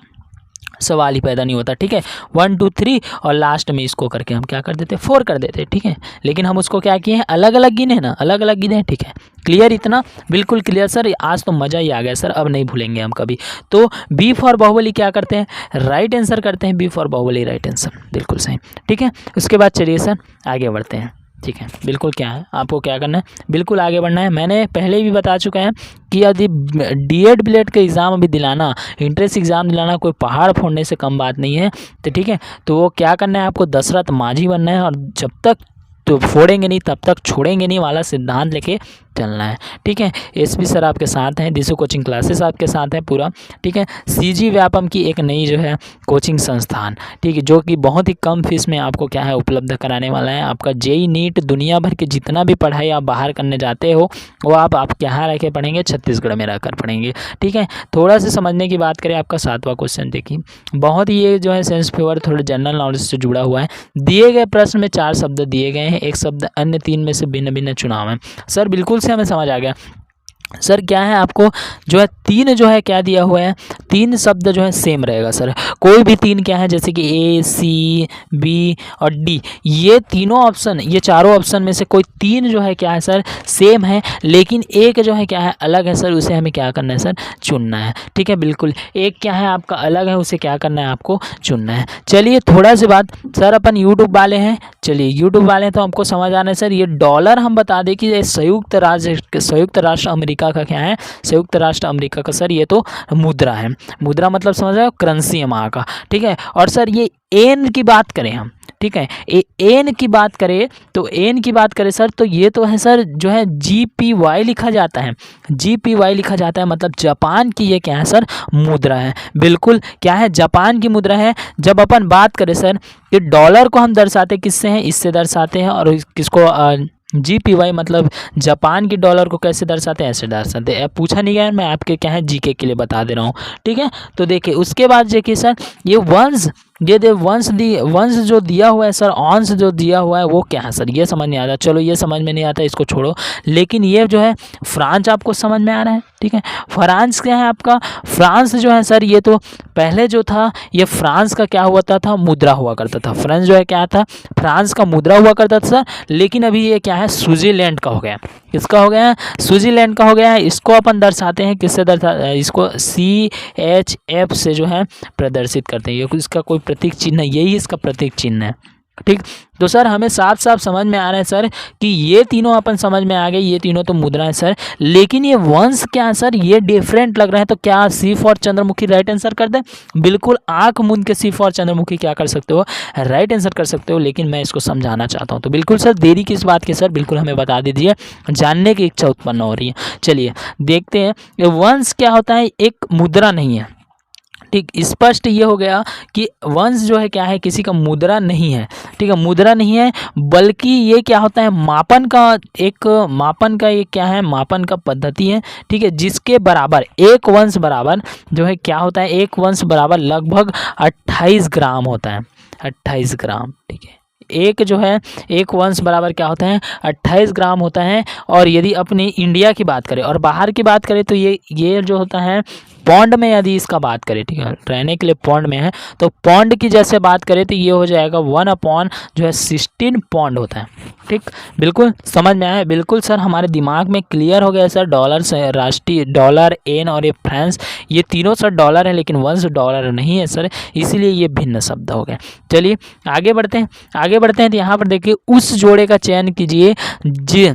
सवाल ही पैदा नहीं होता। ठीक है, 1 2 3 और लास्ट में इसको करके हम क्या कर देते 4 कर देते। ठीक है, लेकिन हम उसको क्या किए हैं अलग अलग गिने ना, अलग अलग गिने। ठीक है, क्लियर इतना? बिल्कुल क्लियर सर, आज तो मज़ा ही आ गया सर, अब नहीं भूलेंगे हम कभी। तो बी फॉर बाहुबली क्या करते हैं, राइट आंसर करते हैं, B for Baahubali right answer, बिल्कुल सही। ठीक है, उसके बाद चलिए सर आगे बढ़ते हैं। ठीक है, बिल्कुल क्या है आपको क्या करना है, बिल्कुल आगे बढ़ना है। मैंने पहले भी बता चुका है कि यदि डीएड बीएड का एग्ज़ाम अभी दिलाना, इंट्रेंस एग्ज़ाम दिलाना कोई पहाड़ फोड़ने से कम बात नहीं है। तो ठीक है, तो वो क्या करना है आपको दशरथ माझी बनना है, और जब तक तो फोड़ेंगे नहीं तब तक छोड़ेंगे नहीं वाला सिद्धांत लेके चलना है। ठीक है, एसपी सर आपके साथ हैं, दिशु कोचिंग क्लासेस आपके साथ है पूरा। ठीक है, सीजी व्यापम की एक नई जो है कोचिंग संस्थान, ठीक है, जो कि बहुत ही कम फीस में आपको क्या है उपलब्ध कराने वाला है। आपका जेई नीट दुनिया भर की जितना भी पढ़ाई आप बाहर करने जाते हो वो आप यहाँ रह के पढ़ेंगे, छत्तीसगढ़ में रहकर पढ़ेंगे। ठीक है, थोड़ा सा समझने की बात करें, आपका 7वां क्वेश्चन देखिए, बहुत ही ये जो है सेंस फेवर थोड़े जनरल नॉलेज से जुड़ा हुआ है। दिए गए प्रश्न में 4 शब्द दिए गए हैं, एक शब्द अन्य 3 में से भिन्न भिन्न चुनाव है। सर बिल्कुल से हमें समझ आ गया। सर क्या है आपको जो है 3 जो है क्या दिया हुआ है, 3 शब्द जो है सेम रहेगा सर, कोई भी 3 क्या है जैसे कि ए सी बी और डी, ये तीनों ऑप्शन, ये चारों ऑप्शन में से कोई 3 जो है क्या है सर सेम है, लेकिन एक जो है क्या है अलग है सर, उसे हमें क्या करना है सर चुनना है। ठीक है, बिल्कुल एक क्या है आपका अलग है, उसे क्या करना है आपको चुनना है। चलिए थोड़ा सी बात, सर अपन यूट्यूब वाले हैं, चलिए यूट्यूब वाले हैं तो हमको समझ आना है सर, ये डॉलर हम बता दें कि ये संयुक्त राष्ट्र अमेरिका का क्या है, संयुक्त राष्ट्र अमेरिका का सर ये तो मुद्रा है। मुद्रा मतलब समझ रहे हो, करेंसी है वहाँ का। ठीक है, और सर ये एन की बात करें हम, ठीक है, एन की बात करें तो एन की बात करें सर, तो ये तो है सर जो है जीपीवाई लिखा जाता है, जीपीवाई लिखा जाता है, मतलब जापान की ये क्या है सर मुद्रा है। बिल्कुल क्या है जापान की मुद्रा है। जब अपन बात करें सर कि डॉलर को हम दर्शाते किससे हैं, इससे दर्शाते हैं, और किसको जीपीवाई मतलब जापान की डॉलर को कैसे दर्शाते हैं, ऐसे दर्शाते हैं। पूछा नहीं गया, मैं आपके क्या है जीके के लिए बता दे रहा हूँ। ठीक है, तो देखिए उसके बाद देखिए सर ये वंश, ये वंश जो दिया हुआ है सर, अंश जो दिया हुआ है वो क्या है सर, ये समझ नहीं आता। चलो ये समझ में नहीं आता, इसको छोड़ो, लेकिन ये जो है फ्रांस आपको समझ में आ रहा है। ठीक है, फ्रांस क्या है आपका, फ्रांस जो है सर ये तो पहले जो था ये फ्रांस का क्या हुआ था मुद्रा हुआ करता था। फ्रांस जो है क्या था, फ्रांस का मुद्रा हुआ करता था सर, लेकिन अभी ये क्या है स्विट्जरलैंड का हो गया। किसका हो गया है, स्विट्जरलैंड का हो गया है। इसको अपन दर्शाते हैं किससे इसको CHF से जो है प्रदर्शित करते हैं, ये इसका कोई प्रतीक चिन्ह है, यही इसका प्रतीक चिन्ह है। ठीक। तो सर हमें साफ साफ समझ में आ रहा है सर कि ये तीनों अपन समझ में आ गए, ये तीनों तो मुद्रा है सर, लेकिन ये वंश क्या है सर, ये डिफरेंट लग रहे हैं। तो क्या सी फॉर चंद्रमुखी राइट आंसर कर दें? बिल्कुल आंख मूंद के सी फॉर चंद्रमुखी क्या कर सकते हो, राइट आंसर कर सकते हो, लेकिन मैं इसको समझाना चाहता हूँ। तो बिल्कुल सर देरी किस बात की सर, बिल्कुल हमें बता दीजिए, जानने की इच्छा उत्पन्न हो रही है। चलिए देखते हैं वंश क्या होता है, एक मुद्रा नहीं है। ठीक, स्पष्ट ये हो गया कि वंश जो है क्या है, किसी का मुद्रा नहीं है। ठीक है, मुद्रा नहीं है, बल्कि ये क्या होता है, मापन का ये क्या है, मापन का पद्धति है। ठीक है, जिसके बराबर एक वंश बराबर जो है क्या होता है, एक वंश बराबर लगभग 28 ग्राम होता है, 28 ग्राम। ठीक है, एक जो है एक वंश बराबर क्या होता है, 28 ग्राम होता है। और यदि अपने इंडिया की बात करें और बाहर की बात करें तो ये जो होता है पौंड में, यदि इसका बात करें, ठीक है, रहने के लिए पौंड में है, तो पौंड की जैसे बात करें तो ये हो जाएगा 1/16 पौंड होता है। ठीक, बिल्कुल समझ में आया, बिल्कुल सर हमारे दिमाग में क्लियर हो गया सर। डॉलर से राष्ट्रीय डॉलर, एन और ये फ्रांस, ये तीनों सर डॉलर है, लेकिन वंश डॉलर नहीं है सर, इसीलिए ये भिन्न शब्द हो गए। चलिए आगे बढ़ते हैं तो यहाँ पर देखिए उस जोड़े का चयन कीजिए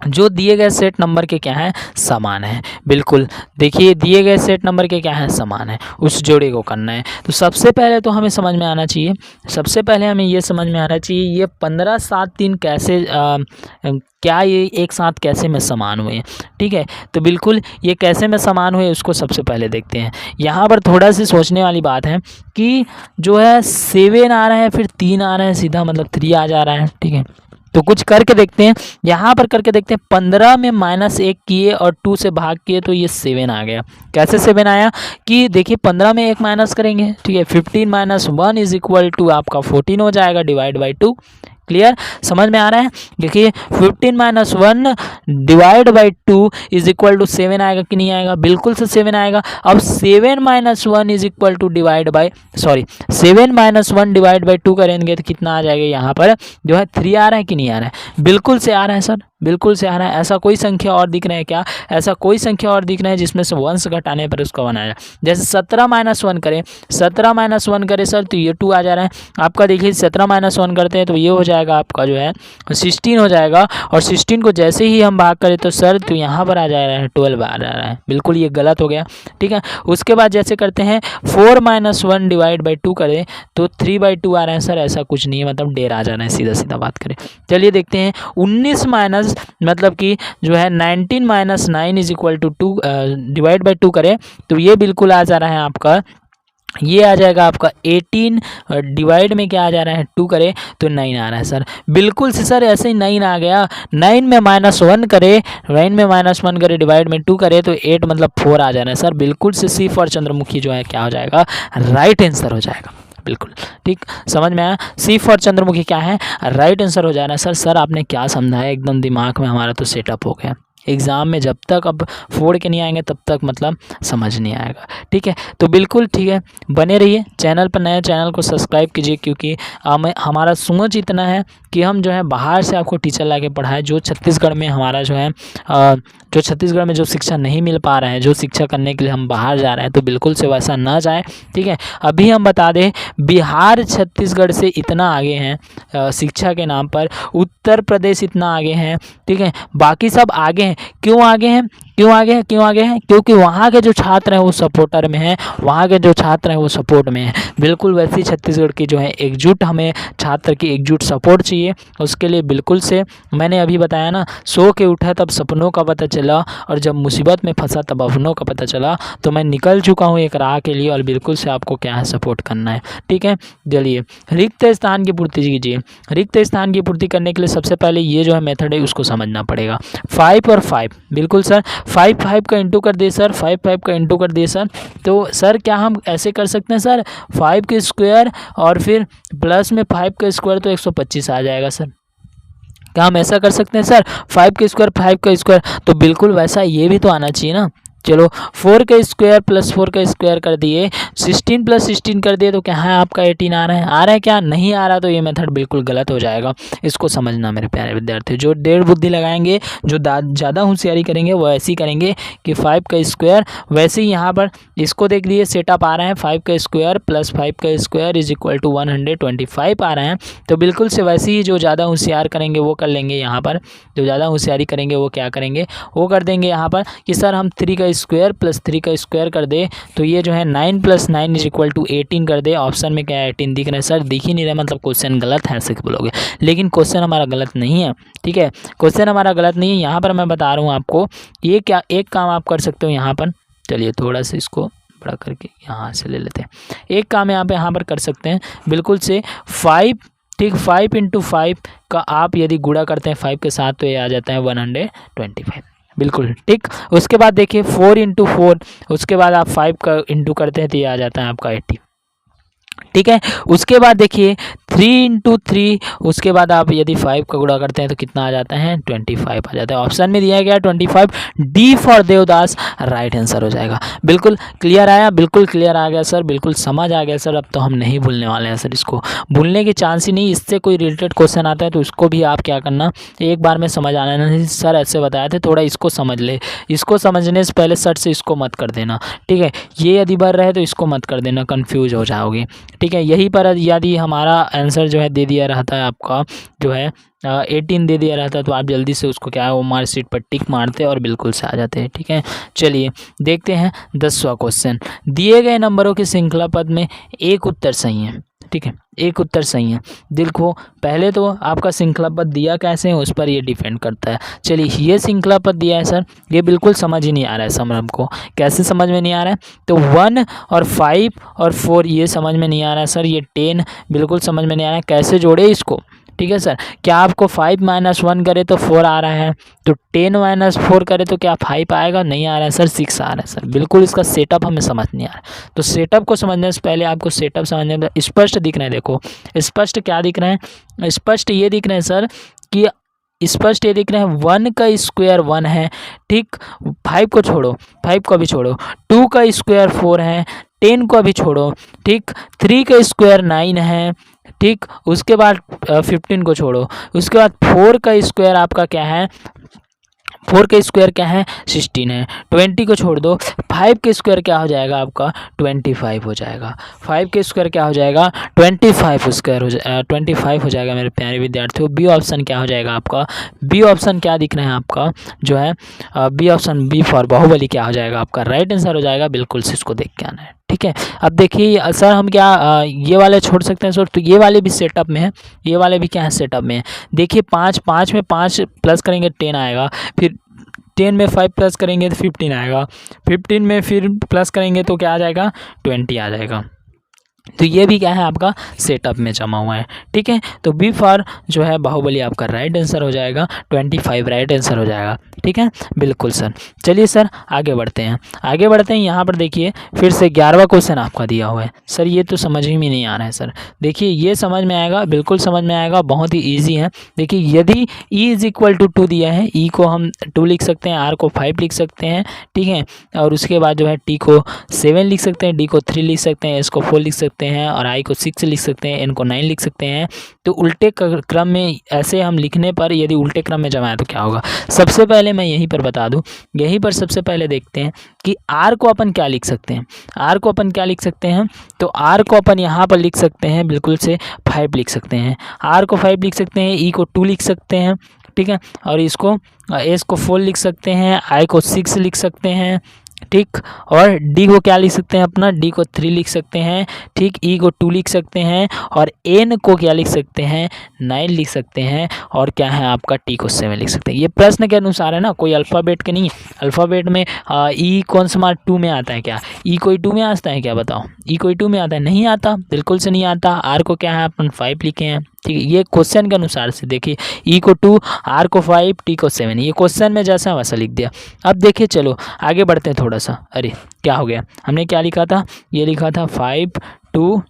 जो दिए गए सेट नंबर के क्या है, समान है। बिल्कुल देखिए दिए गए सेट नंबर के क्या है, समान है, उस जोड़े को करना है। तो सबसे पहले तो हमें समझ में आना चाहिए, सबसे पहले हमें ये समझ में आना चाहिए ये 15, 7, 3 कैसे क्या ये एक साथ कैसे में समान हुए। ठीक है, तो बिल्कुल ये कैसे में समान हुए उसको सबसे पहले देखते हैं। यहाँ पर थोड़ा सी सोचने वाली बात है कि जो है 7 आ रहा है, फिर 3 आ रहा है, सीधा मतलब 3 आ जा रहा है। ठीक है, तो कुछ करके देखते हैं, यहाँ पर करके देखते हैं। 15 में -1 किए और 2 से भाग किए तो ये 7 आ गया। कैसे 7 आया कि देखिए 15 में 1 माइनस करेंगे, ठीक है, 15 - 1 इज इक्वल टू आपका 14 हो जाएगा, डिवाइड बाई 2। क्लियर, समझ में आ रहा है? देखिए 15 - 1 divide by 2 is equal to 7 आएगा कि नहीं आएगा? बिल्कुल से 7 आएगा। अब 7 - 1 is equal to 7 - 1 divide by 2 करेंगे तो कितना आ जाएगा? यहाँ पर जो है 3 आ रहा है कि नहीं आ रहा है? बिल्कुल से आ रहा है सर, बिल्कुल से आ रहा है। ऐसा कोई संख्या और दिख रहा है क्या? ऐसा कोई संख्या और दिख रहा है जिसमें से वंश घटाने पर उसको बनाया जाए? जैसे 17 - 1 करें, 17 - 1 करें सर तो ये 2 आ जा रहा है आपका। देखिए 17 - 1 करते हैं तो ये हो जाएगा आपका जो है 16 हो जाएगा, और 16 को जैसे ही हम भाग करें तो सर तो यहाँ पर आ जा रहा है 12 आ रहा है। बिल्कुल ये गलत हो गया। ठीक है, उसके बाद जैसे करते हैं 4 - 1 डिवाइड बाई 2 करें तो 3/2 आ रहा है सर। ऐसा कुछ नहीं है, मतलब डेढ़ आ जाना है, सीधा सीधा बात करें। चलिए देखते हैं 19 माइनस मतलब कि जो है 19 - 9 is equal to 2 divide by 2 करें तो ये बिल्कुल आ जा रहा है आपका, ये आ जाएगा आपका 18 डिवाइड में क्या आ जा रहा है 2 करें तो 9 आ रहा है सर। बिल्कुल से सर ऐसे ही 9 आ गया। 9 में -1 करें, 9 में -1 करें डिवाइड में 2 करें तो 8 मतलब 4 आ जा रहा है सर। बिल्कुल से सी फॉर चंद्रमुखी जो है क्या हो जाएगा? राइट आंसर हो जाएगा। बिल्कुल ठीक, समझ में आया? सी फॉर चंद्रमुखी क्या है? राइट आंसर हो जा रहा है सर। सर आपने क्या समझाया, एकदम दिमाग में हमारा तो सेटअप हो गया। एग्ज़ाम में जब तक अब फोड़ के नहीं आएंगे तब तक मतलब समझ नहीं आएगा। ठीक है, तो बिल्कुल ठीक है, बने रहिए चैनल पर। नए चैनल को सब्सक्राइब कीजिए, क्योंकि हमारा सोच इतना है कि हम जो है बाहर से आपको टीचर ला के पढ़ाएं। जो छत्तीसगढ़ में हमारा जो है जो छत्तीसगढ़ में जो शिक्षा नहीं मिल पा रहा है, जो शिक्षा करने के लिए हम बाहर जा रहे हैं, तो बिल्कुल से वैसा ना जाए। ठीक है, अभी हम बता दें बिहार छत्तीसगढ़ से इतना आगे हैं शिक्षा के नाम पर, उत्तर प्रदेश इतना आगे हैं। ठीक है, बाकी सब आगे हैं। क्यों आगे हैं? क्यों आगे हैं? क्यों आगे हैं? क्योंकि वहाँ के जो छात्र हैं वो सपोर्टर में हैं, वहाँ के जो छात्र हैं वो सपोर्ट में हैं। बिल्कुल वैसी छत्तीसगढ़ की जो है एकजुट, हमें छात्र की एकजुट सपोर्ट चाहिए। उसके लिए बिल्कुल से मैंने अभी बताया ना, सो के उठा तब सपनों का पता चला, और जब मुसीबत में फंसा तब अपनों का पता चला। तो मैं निकल चुका हूँ एक राह के लिए, और बिल्कुल से आपको क्या है सपोर्ट करना है। ठीक है, चलिए रिक्त स्थान की पूर्ति कीजिए। रिक्त स्थान की पूर्ति करने के लिए सबसे पहले ये जो है मेथड है उसको समझना पड़ेगा। 5 और 5, बिल्कुल सर 5 का इंटू कर दिए सर, 5 का इंटू कर दिए सर। तो सर क्या हम ऐसे कर सकते हैं सर, 5 के स्क्वायर और फिर प्लस में 5 का स्क्वायर तो 125 आ जाएगा सर। क्या हम ऐसा कर सकते हैं सर? 5 के स्क्वायर 5 का स्क्वायर, तो बिल्कुल वैसा ये भी तो आना चाहिए ना। चलो 4 का स्क्वायर प्लस 4 का स्क्वायर कर दिए, 16 प्लस 16 कर दिए, तो क्या है आपका 18 आ रहा है। आ रहा है क्या, नहीं आ रहा, तो ये मेथड बिल्कुल गलत हो जाएगा। इसको समझना मेरे प्यारे विद्यार्थी, जो डेढ़ बुद्धि लगाएंगे, जो ज़्यादा होशियारी करेंगे वो ऐसी करेंगे कि 5 का स्क्वायर, वैसे ही यहाँ पर इसको देख लीजिए सेटअप आ रहा है 5 का स्क्वायर प्लस 5 का स्क्वायर इज इक्वल टू 125 आ रहा है। तो बिल्कुल से वैसे ही जो ज़्यादा होशियार करेंगे वो कर लेंगे। यहाँ पर जो ज़्यादा होशियारी करेंगे वो क्या करेंगे, वो कर देंगे यहाँ पर कि सर हम 3 का स्क्वायर प्लस 3 का स्क्वायर कर दे, तो ये जो है 9 प्लस 9 इज इक्वल टू 18 कर दे। ऑप्शन में क्या है 18 दिख रहा है। सर दिख ही नहीं रहा, मतलब क्वेश्चन गलत है ऐसे बोलोगे, लेकिन क्वेश्चन हमारा गलत नहीं है। ठीक है, क्वेश्चन हमारा गलत नहीं है। यहाँ पर मैं बता रहा हूँ आपको, ये क्या एक काम आप कर सकते हो यहाँ पर। चलिए थोड़ा सा इसको बड़ा करके यहाँ से ले लेते हैं। एक काम यहाँ पर कर सकते हैं बिल्कुल से 5, ठीक, 5 इंटू 5 का आप यदि गुणा करते हैं 5 के साथ, तो ये आ जाता है 125, बिल्कुल ठीक। उसके बाद देखिए 4 इंटू 4, उसके बाद आप 5 का इंटू करते हैं तो ये आ जाता है आपका 80, ठीक है। उसके बाद देखिए 3 इंटू 3, उसके बाद आप यदि 5 का गुणा करते हैं तो कितना आ जाता है 25 आ जाता है। ऑप्शन में दिया गया 25, D for Devdas right answer हो जाएगा। बिल्कुल क्लियर आया, बिल्कुल क्लियर आ गया सर, बिल्कुल समझ आ गया सर। अब तो हम नहीं भूलने वाले हैं सर, इसको भूलने की चांस ही नहीं। इससे कोई रिलेटेड क्वेश्चन आता है तो उसको भी आप क्या करना, एक बार में समझ आना नहीं, सर ऐसे बताए थे, थोड़ा इसको समझ ले। इसको समझने से पहले सर से इसको मत कर देना, ठीक है। ये यदि बढ़ रहे तो इसको मत कर देना, कन्फ्यूज हो जाओगे, ठीक है। यही पर यदि हमारा आंसर जो है दे दिया रहता है आपका जो है 18 दे दिया रहता है, तो आप जल्दी से उसको क्या है वो मार्कशीट पर टिक मारते और बिल्कुल से आ जाते हैं, ठीक है। चलिए देखते हैं 10वां क्वेश्चन। दिए गए नंबरों के श्रृंखला पद में एक उत्तर सही है, ठीक है, एक उत्तर सही है। देखो पहले तो आपका श्रृंखला पद दिया कैसे है उस पर ये डिपेंड करता है। चलिए ये श्रृंखला पद दिया है सर, ये बिल्कुल समझ ही नहीं आ रहा है सर हमको, कैसे समझ में नहीं आ रहा है। तो 1 और 5 और 4 ये समझ में नहीं आ रहा है सर, ये 10 बिल्कुल समझ में नहीं आ रहा है, कैसे जोड़े इसको, ठीक है सर। क्या आपको 5 - 1 करे तो 4 आ रहा है, तो 10 - 4 करे तो क्या 5 आएगा, नहीं आ रहा है सर, 6 आ रहा है सर। बिल्कुल इसका सेटअप हमें समझ नहीं आ रहा है। तो सेटअप को समझने से पहले आपको सेटअप समझने में स्पष्ट दिख रहे हैं। देखो स्पष्ट क्या दिख रहे हैं, स्पष्ट ये दिख रहे हैं सर कि स्पष्ट ये दिख रहे हैं 1 का स्क्वायर 1 है, ठीक, 5 को छोड़ो, 5 को भी छोड़ो, 2 का स्क्वायर 4 है, 10 को भी छोड़ो, ठीक, 3 का स्क्वायर 9 है, ठीक। उसके बाद 15 को छोड़ो, उसके बाद 4 का स्क्वायर आपका क्या है, 4 का स्क्वायर क्या है 16 है, 20 को छोड़ दो, 5 के स्क्वायर क्या हो जाएगा आपका 25 हो जाएगा, 5 के स्क्वायर क्या हो जाएगा 25 स्क्वायर 25 हो जाएगा मेरे प्यारे विद्यार्थियों। बी ऑप्शन क्या हो जाएगा आपका, बी ऑप्शन क्या दिख रहा है आपका जो है B option, B for Baahubali क्या हो जाएगा आपका राइट आंसर हो जाएगा। बिल्कुल से इसको देख के आना है, ठीक है। अब देखिए सर हम क्या ये वाले छोड़ सकते हैं सर, तो ये वाले भी सेटअप में है, ये वाले भी क्या है सेटअप में है। देखिए 5 में 5 प्लस करेंगे 10 आएगा, फिर 10 में 5 प्लस करेंगे तो 15 आएगा, 15 में फिर प्लस करेंगे तो क्या आ जाएगा 20 आ जाएगा। तो ये भी क्या है आपका सेटअप में जमा हुआ है, ठीक है। तो बी फॉर जो है बाहुबली आपका राइट आंसर हो जाएगा, 25 राइट आंसर हो जाएगा, ठीक है। बिल्कुल सर, चलिए सर आगे बढ़ते हैं, आगे बढ़ते हैं। यहाँ पर देखिए फिर से 11वां क्वेश्चन आपका दिया हुआ है सर, ये तो समझ में नहीं आ रहा है सर। देखिए ये समझ में आएगा, बिल्कुल समझ में आएगा, बहुत ही ईजी है। देखिए यदि ई इज इक्वल टू 2 दिया है, ई को हम 2 लिख सकते हैं, आर को 5 लिख सकते हैं, ठीक है। और उसके बाद जो है टी को 7 लिख सकते हैं, डी को 3 लिख सकते हैं, एस को 4 लिख सकते हैं, और आई को 6 लिख सकते हैं, एन को 9 लिख सकते हैं। तो उल्टे क्रम में ऐसे हम लिखने पर यदि उल्टे क्रम में जमाए तो क्या होगा। सबसे पहले मैं यहीं पर बता दूं, यहीं पर सबसे पहले देखते हैं कि आर को अपन क्या लिख सकते हैं, आर को अपन क्या लिख सकते हैं। तो आर को अपन यहाँ पर लिख सकते हैं बिल्कुल से 5 लिख सकते हैं, आर को 5 लिख सकते हैं, ई को 2 लिख सकते हैं, ठीक है। और इसको एस को 4 लिख सकते हैं, आई को 6 लिख सकते हैं, ठीक। और डी को क्या लिख सकते हैं अपना, डी को 3 लिख सकते हैं, ठीक। ई को 2 लिख सकते हैं, और एन को क्या लिख सकते हैं 9 लिख सकते हैं, और क्या है आपका टी को 7 लिख सकते हैं। ये प्रश्न के अनुसार है ना, कोई अल्फ़ाबेट के नहीं। अल्फ़ाबेट में ई कौन सा मार्क 2 में आता है क्या, ई कोई 2 में आता है क्या बताओ, ई कोई 2 में आता है, नहीं आता, बिल्कुल से नहीं आता। आर को क्या है अपन 5 लिखे हैं, ठीक है। ये क्वेश्चन के अनुसार से देखिए, ई को 2, आर को 5, टी को 7, ये क्वेश्चन में जैसा वैसा लिख दिया। अब देखिए चलो आगे बढ़ते हैं थोड़ा सा। अरे क्या हो गया, हमने क्या लिखा था, ये लिखा था 5 2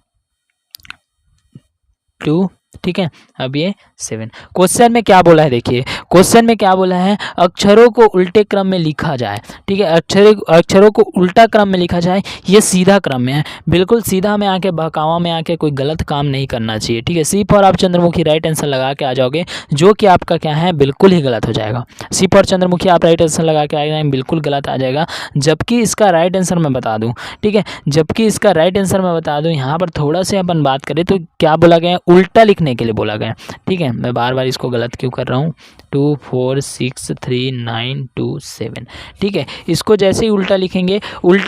2, ठीक है। अब ये 7, क्वेश्चन में क्या बोला है देखिए, क्वेश्चन में क्या बोला है, अक्षरों को उल्टे क्रम में लिखा जाए। ठीक है, अक्षरों को उल्टा क्रम में लिखा जाए, ये सीधा क्रम में है, बिल्कुल सीधा में आके बहकावा में आके कोई गलत काम नहीं करना चाहिए। ठीक है, सी फॉर आप चंद्रमुखी राइट आंसर लगा के आ जाओगे, जो कि आपका क्या है, बिल्कुल ही गलत हो जाएगा। सी फॉर चंद्रमुखी आप राइट आंसर लगा के आ जाएंगे, बिल्कुल गलत आ जाएगा। जबकि इसका राइट आंसर मैं बता दूं, ठीक है, जबकि इसका राइट आंसर मैं बता दूं, यहाँ पर थोड़ा से अपन बात करें तो क्या बोला गया है, उल्टा लिखने के लिए बोला गया है। ठीक है, मैं बार बार इसको गलत क्यों कर रहा हूँ, 2 4 6 3 9 2 7। ठीक है, इसको जैसे ही उल्टा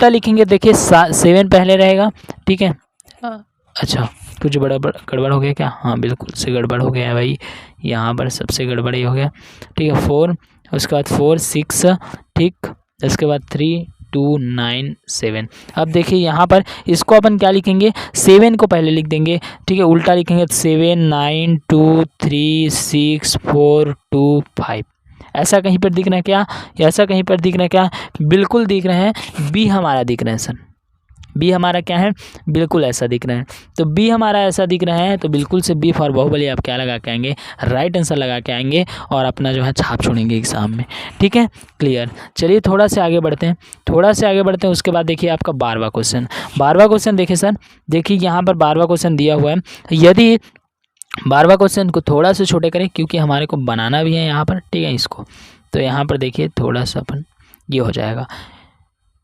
लिखेंगे देखिए 7 पहले रहेगा। ठीक है, अच्छा कुछ गड़बड़ हो गया क्या, हाँ बिल्कुल से गड़बड़ हो गया है भाई, यहाँ पर सबसे गड़बड़ ही हो गया। ठीक है, 4, उसके बाद 4 6, ठीक, उसके बाद 3 2 9 7। अब देखिए यहाँ पर इसको अपन क्या लिखेंगे, 7 को पहले लिख देंगे। ठीक है, उल्टा लिखेंगे 7 9 2 3 6 4 2 5। ऐसा कहीं पर दिख रहा है क्या, ऐसा कहीं पर दिख रहा है क्या, बिल्कुल दिख रहे हैं, बी हमारा दिख रहा है सर, बी हमारा क्या है, बिल्कुल ऐसा दिख रहा है। तो बी हमारा ऐसा दिख रहा है, तो बिल्कुल से बी फॉर बाहुबली आप क्या लगा के आएंगे, राइट आंसर लगा के आएंगे और अपना जो है छाप छोड़ेंगे एग्जाम में। ठीक है, क्लियर। चलिए थोड़ा से आगे बढ़ते हैं, उसके बाद देखिए आपका 12वां क्वेश्चन देखिए सर, देखिए यहाँ पर 12वां क्वेश्चन दिया हुआ है। यदि 12वां क्वेश्चन को थोड़ा सा छोटे करें, क्योंकि हमारे को बनाना भी है यहाँ पर। ठीक है, इसको तो यहाँ पर देखिए थोड़ा सा अपन ये हो जाएगा,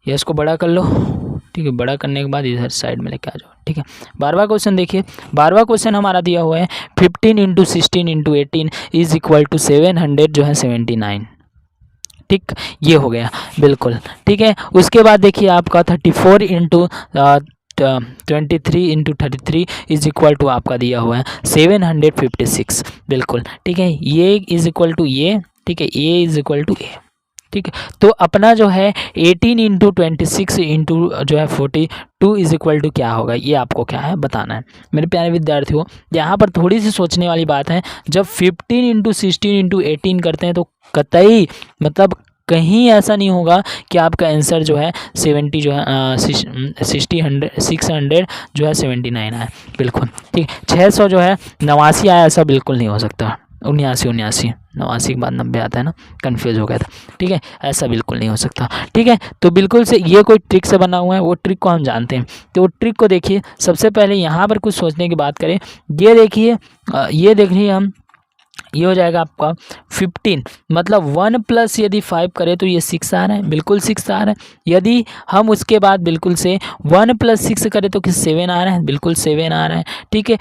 ये इसको बड़ा कर लो। ठीक है, बड़ा करने के बाद इधर साइड में लेके आ जाओ। ठीक है, 12वां क्वेश्चन देखिए, 12वां क्वेश्चन हमारा दिया हुआ है 15 × 16 × 18 इज इक्वल टू 700 जो है 79। ठीक, ये हो गया बिल्कुल। ठीक है, उसके बाद देखिए आपका 34 × 23 × 33 इज इक्वल टू आपका दिया हुआ है 756। बिल्कुल ठीक है, ये इज इक्वल टू ये। ठीक है, ए इज इक्वल टू ए। ठीक है, तो अपना जो है 18 × 26 × जो है 42 इज इक्वल टू क्या होगा, ये आपको क्या है बताना है मेरे प्यारे विद्यार्थियों। यहाँ पर थोड़ी सी सोचने वाली बात है, जब 15 × 16 × 18 करते हैं तो कतई मतलब कहीं ऐसा नहीं होगा कि आपका आंसर जो है 70 जो है 600 जो है 79 आए। बिल्कुल ठीक, 600 जो है 89 आया, ऐसा बिल्कुल नहीं हो सकता। 79 89 के बाद 90 आता है ना, कंफ्यूज हो गया था। ठीक है, ऐसा बिल्कुल नहीं हो सकता। ठीक है, तो बिल्कुल से ये कोई ट्रिक से बना हुआ है, वो ट्रिक को हम जानते हैं। तो वो ट्रिक को देखिए, सबसे पहले यहाँ पर कुछ सोचने की बात करें, ये देखिए ये देखिए हम, ये हो जाएगा आपका 15, मतलब 1 प्लस यदि 5 करें तो ये 6 आ रहा है, बिल्कुल 6 आ रहा है। यदि हम उसके बाद बिल्कुल से 1 + 6 करें तो 7 आ रहा है, बिल्कुल 7 आ रहा है। ठीक है,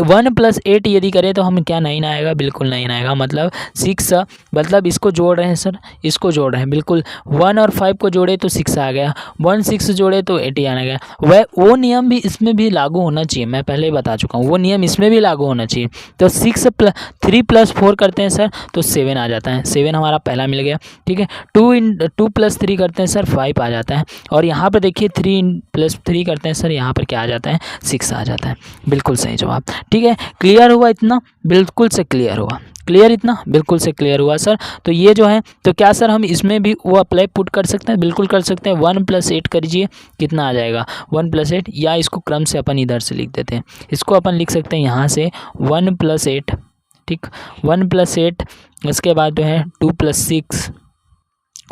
1 + 8 यदि करें तो हम क्या 9 आएगा, बिल्कुल 9 आएगा। मतलब 6, मतलब इसको जोड़ रहे हैं सर, इसको जोड़ रहे हैं, बिल्कुल 1 और 5 को जोड़े तो 6 आ गया, 1 6 जोड़े तो 8 आने गया। वह वो नियम भी इसमें भी लागू होना चाहिए, मैं पहले ही बता चुका हूँ, वो नियम इसमें भी लागू होना चाहिए। तो 3 + 4 करते हैं सर तो 7 आ जाता है, 7 हमारा पहला मिल गया। ठीक है, 2 + 3 करते हैं सर 5 आ जाता है, और यहाँ पर देखिए 3 + 3 करते हैं सर, यहाँ पर क्या आ जाता है 6 आ जाता है। बिल्कुल सही जवाब। ठीक है, क्लियर हुआ इतना, बिल्कुल से क्लियर हुआ, क्लियर इतना बिल्कुल से क्लियर हुआ सर। तो ये जो है, तो क्या सर हम इसमें भी वो अप्लाई पुट कर सकते हैं, बिल्कुल कर सकते हैं। 1 + 8 करिए, कितना आ जाएगा 1 + 8, या इसको क्रम से अपन इधर से लिख देते हैं, इसको अपन लिख सकते हैं यहाँ से 1 + 8। ठीक, 1 + 8, उसके बाद जो है 2 + 6,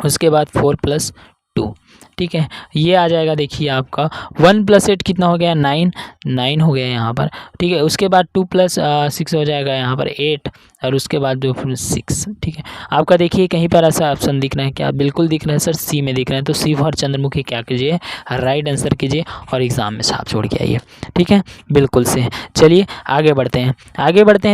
उसके बाद 4 + 2। ठीक है, ये आ जाएगा देखिए आपका 1 + 8 कितना हो गया 9 हो गया यहाँ पर। ठीक है, उसके बाद 2 + 6 हो जाएगा यहाँ पर 8, और उसके बाद जो 6। ठीक है, आपका देखिए कहीं पर ऐसा ऑप्शन दिख रहा है क्या, बिल्कुल दिख रहा है सर, सी में दिख रहा है। तो सी फॉर चंद्रमुखी क्या कीजिए, राइट आंसर कीजिए और एग्जाम में छाप छोड़ के आइए। ठीक है, बिल्कुल से। चलिए आगे बढ़ते हैं।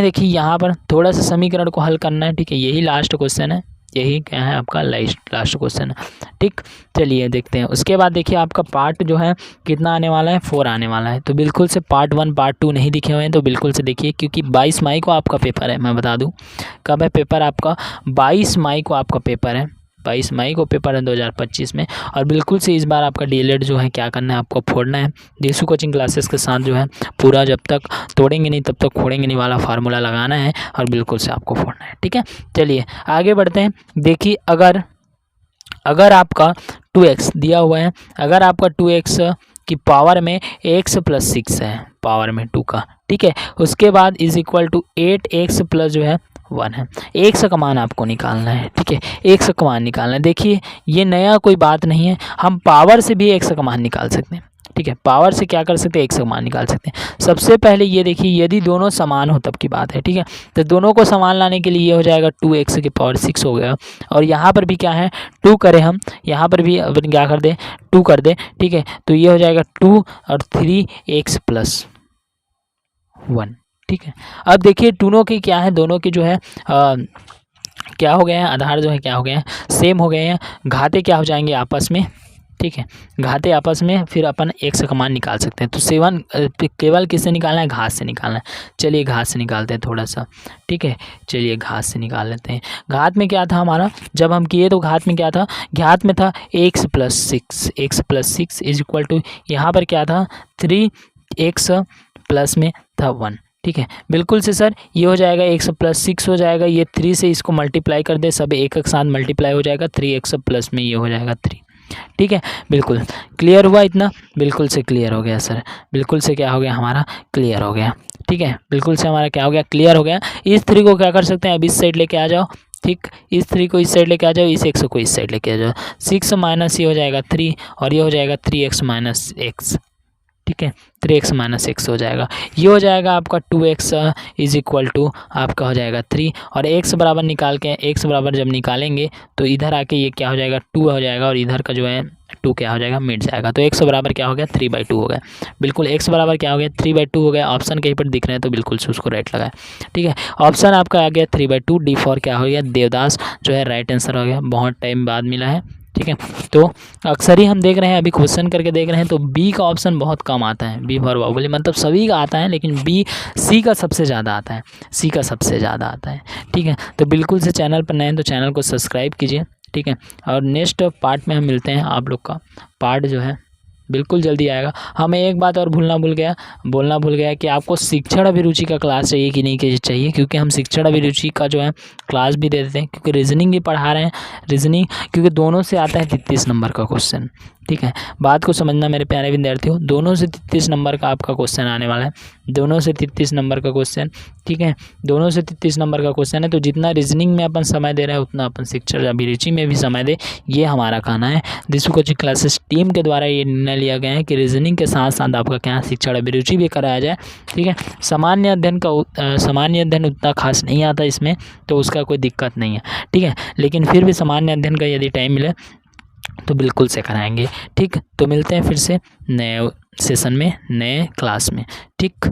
देखिए यहाँ पर थोड़ा सा समीकरण को हल करना है। ठीक है, यही लास्ट क्वेश्चन है, यही क्या है आपका लास्ट क्वेश्चन है। ठीक, चलिए देखते हैं। उसके बाद देखिए आपका पार्ट जो है कितना आने वाला है, 4 आने वाला है। तो बिल्कुल से पार्ट 1 पार्ट 2 नहीं दिखे हुए हैं, तो बिल्कुल से देखिए, क्योंकि 22 मई को आपका पेपर है। मैं बता दूं कब है पेपर आपका, 22 मई को आपका पेपर है, 22 मई को पेपर है 2025 में। और बिल्कुल से इस बार आपका डीएलएड जो है क्या करना है, आपको फोड़ना है। देसू कोचिंग क्लासेस के साथ जो है पूरा जब तक तोड़ेंगे नहीं तब तक फोड़ेंगे नहीं वाला फार्मूला लगाना है, और बिल्कुल से आपको फोड़ना है। ठीक है, चलिए आगे बढ़ते हैं। देखिए अगर आपका 2x दिया हुआ है, अगर आपका 2x की पावर में x + 6 है, पावर में 2 का। ठीक है, उसके बाद इज इक्वल टू 8x + जो है 1 है। x का मान आपको निकालना है, ठीक है, x का मान निकालना है। देखिए ये नया कोई बात नहीं है, हम पावर से भी x का मान निकाल सकते हैं, ठीक है, पावर से क्या कर सकते हैं, x का मान निकाल सकते हैं। सबसे पहले ये देखिए यदि दोनों समान हो तब की बात है, ठीक है, तो दोनों को समान लाने के लिए ये हो जाएगा 2x की पावर 6 हो गया, और यहाँ पर भी क्या है 2 करें हम, यहाँ पर भी अपन क्या कर दें 2 कर दें, ठीक है, तो ये हो जाएगा 2 और 3x + 1, ठीक है। अब देखिए दोनों की क्या है, दोनों की जो है क्या हो गए हैं, आधार जो है क्या हो गए हैं, सेम हो गए हैं, घाते क्या हो जाएंगे आपस में, ठीक है, घाते आपस में, फिर अपन x का मान निकाल सकते हैं। तो 7 केवल किससे निकालना है, घात से निकालना है। चलिए घात से निकालते हैं थोड़ा सा, ठीक है, चलिए घात से निकाल लेते हैं। घात में क्या था हमारा, जब हम किए तो घात में क्या था, घात में था x + 6, x + 6 = यहाँ पर क्या था 3x प्लस में था 1, ठीक है, बिल्कुल से सर ये हो जाएगा x + 6 हो जाएगा, ये 3 से इसको मल्टीप्लाई कर दे, सब एक साथ मल्टीप्लाई हो जाएगा, 3x प्लस में ये हो जाएगा 3, ठीक है, बिल्कुल क्लियर हुआ इतना, बिल्कुल से क्लियर हो गया सर, बिल्कुल से क्या हो गया हमारा क्लियर हो गया, ठीक है, बिल्कुल से हमारा क्या हो गया क्लियर हो गया। इस 3 को क्या कर सकते हैं, अब इस साइड लेके आ जाओ, ठीक, इस 3 को इस साइड लेके आ जाओ, इस x को इस साइड लेके आ जाओ, 6 माइनस ये हो जाएगा 3 और ये हो जाएगा 3x - x, ठीक है, 3x - x हो जाएगा, ये हो जाएगा आपका 2x = आपका हो जाएगा 3, और x बराबर निकाल के, x बराबर जब निकालेंगे तो इधर आके ये क्या हो जाएगा 2 हो जाएगा, और इधर का जो है 2 क्या हो जाएगा मिट जाएगा, तो x बराबर क्या हो गया 3/2 हो गया, बिल्कुल x बराबर क्या हो गया 3/2 हो गया। ऑप्शन कहीं पर दिख रहे हैं तो बिल्कुल से उसको राइट लगाए, ठीक है, ऑप्शन आपका आ गया 3/2, D फॉर क्या हो गया देवदास जो है राइट आंसर हो गया, बहुत टाइम बाद मिला है, ठीक है। तो अक्सर ही हम देख रहे हैं, अभी क्वेश्चन करके देख रहे हैं तो बी का ऑप्शन बहुत कम आता है, बी फॉर बाहुबली, मतलब सभी का आता है लेकिन बी सी का सबसे ज़्यादा आता है, सी का सबसे ज़्यादा आता है, ठीक है। तो बिल्कुल से चैनल पर नए हैं तो चैनल को सब्सक्राइब कीजिए, ठीक है, और नेक्स्ट पार्ट में हम मिलते हैं, आप लोग का पार्ट जो है बिल्कुल जल्दी आएगा। हमें एक बात और बोलना भूल गया कि आपको शिक्षण अभिरुचि का क्लास चाहिए कि नहीं चाहिए, क्योंकि हम शिक्षण अभिरुचि का जो है क्लास भी दे देते हैं, क्योंकि रीजनिंग भी पढ़ा रहे हैं, रीजनिंग क्योंकि दोनों से आता है 33 नंबर का क्वेश्चन, ठीक है, बात को समझना मेरे प्यारे विद्यार्थियों, दोनों से 33 नंबर का आपका क्वेश्चन आने वाला है, दोनों से 33 नंबर का क्वेश्चन, ठीक है, दोनों से 33 नंबर का क्वेश्चन है। तो जितना रीजनिंग में अपन समय दे रहे हैं उतना अपन शिक्षण अभिरुचि में भी समय दे, ये हमारा कहना है। दिशु कोचिंग क्लासेस टीम के द्वारा ये निर्णय लिया गया है कि रीजनिंग के साथ साथ आपका क्या शिक्षण अभिरुचि भी कराया जाए, ठीक है। सामान्य अध्ययन उतना खास नहीं आता इसमें, तो उसका कोई दिक्कत नहीं है, ठीक है, लेकिन फिर भी सामान्य अध्ययन का यदि टाइम मिले तो बिल्कुल से कराएंगे, ठीक। तो मिलते हैं फिर से नए सेशन में, नए क्लास में, ठीक।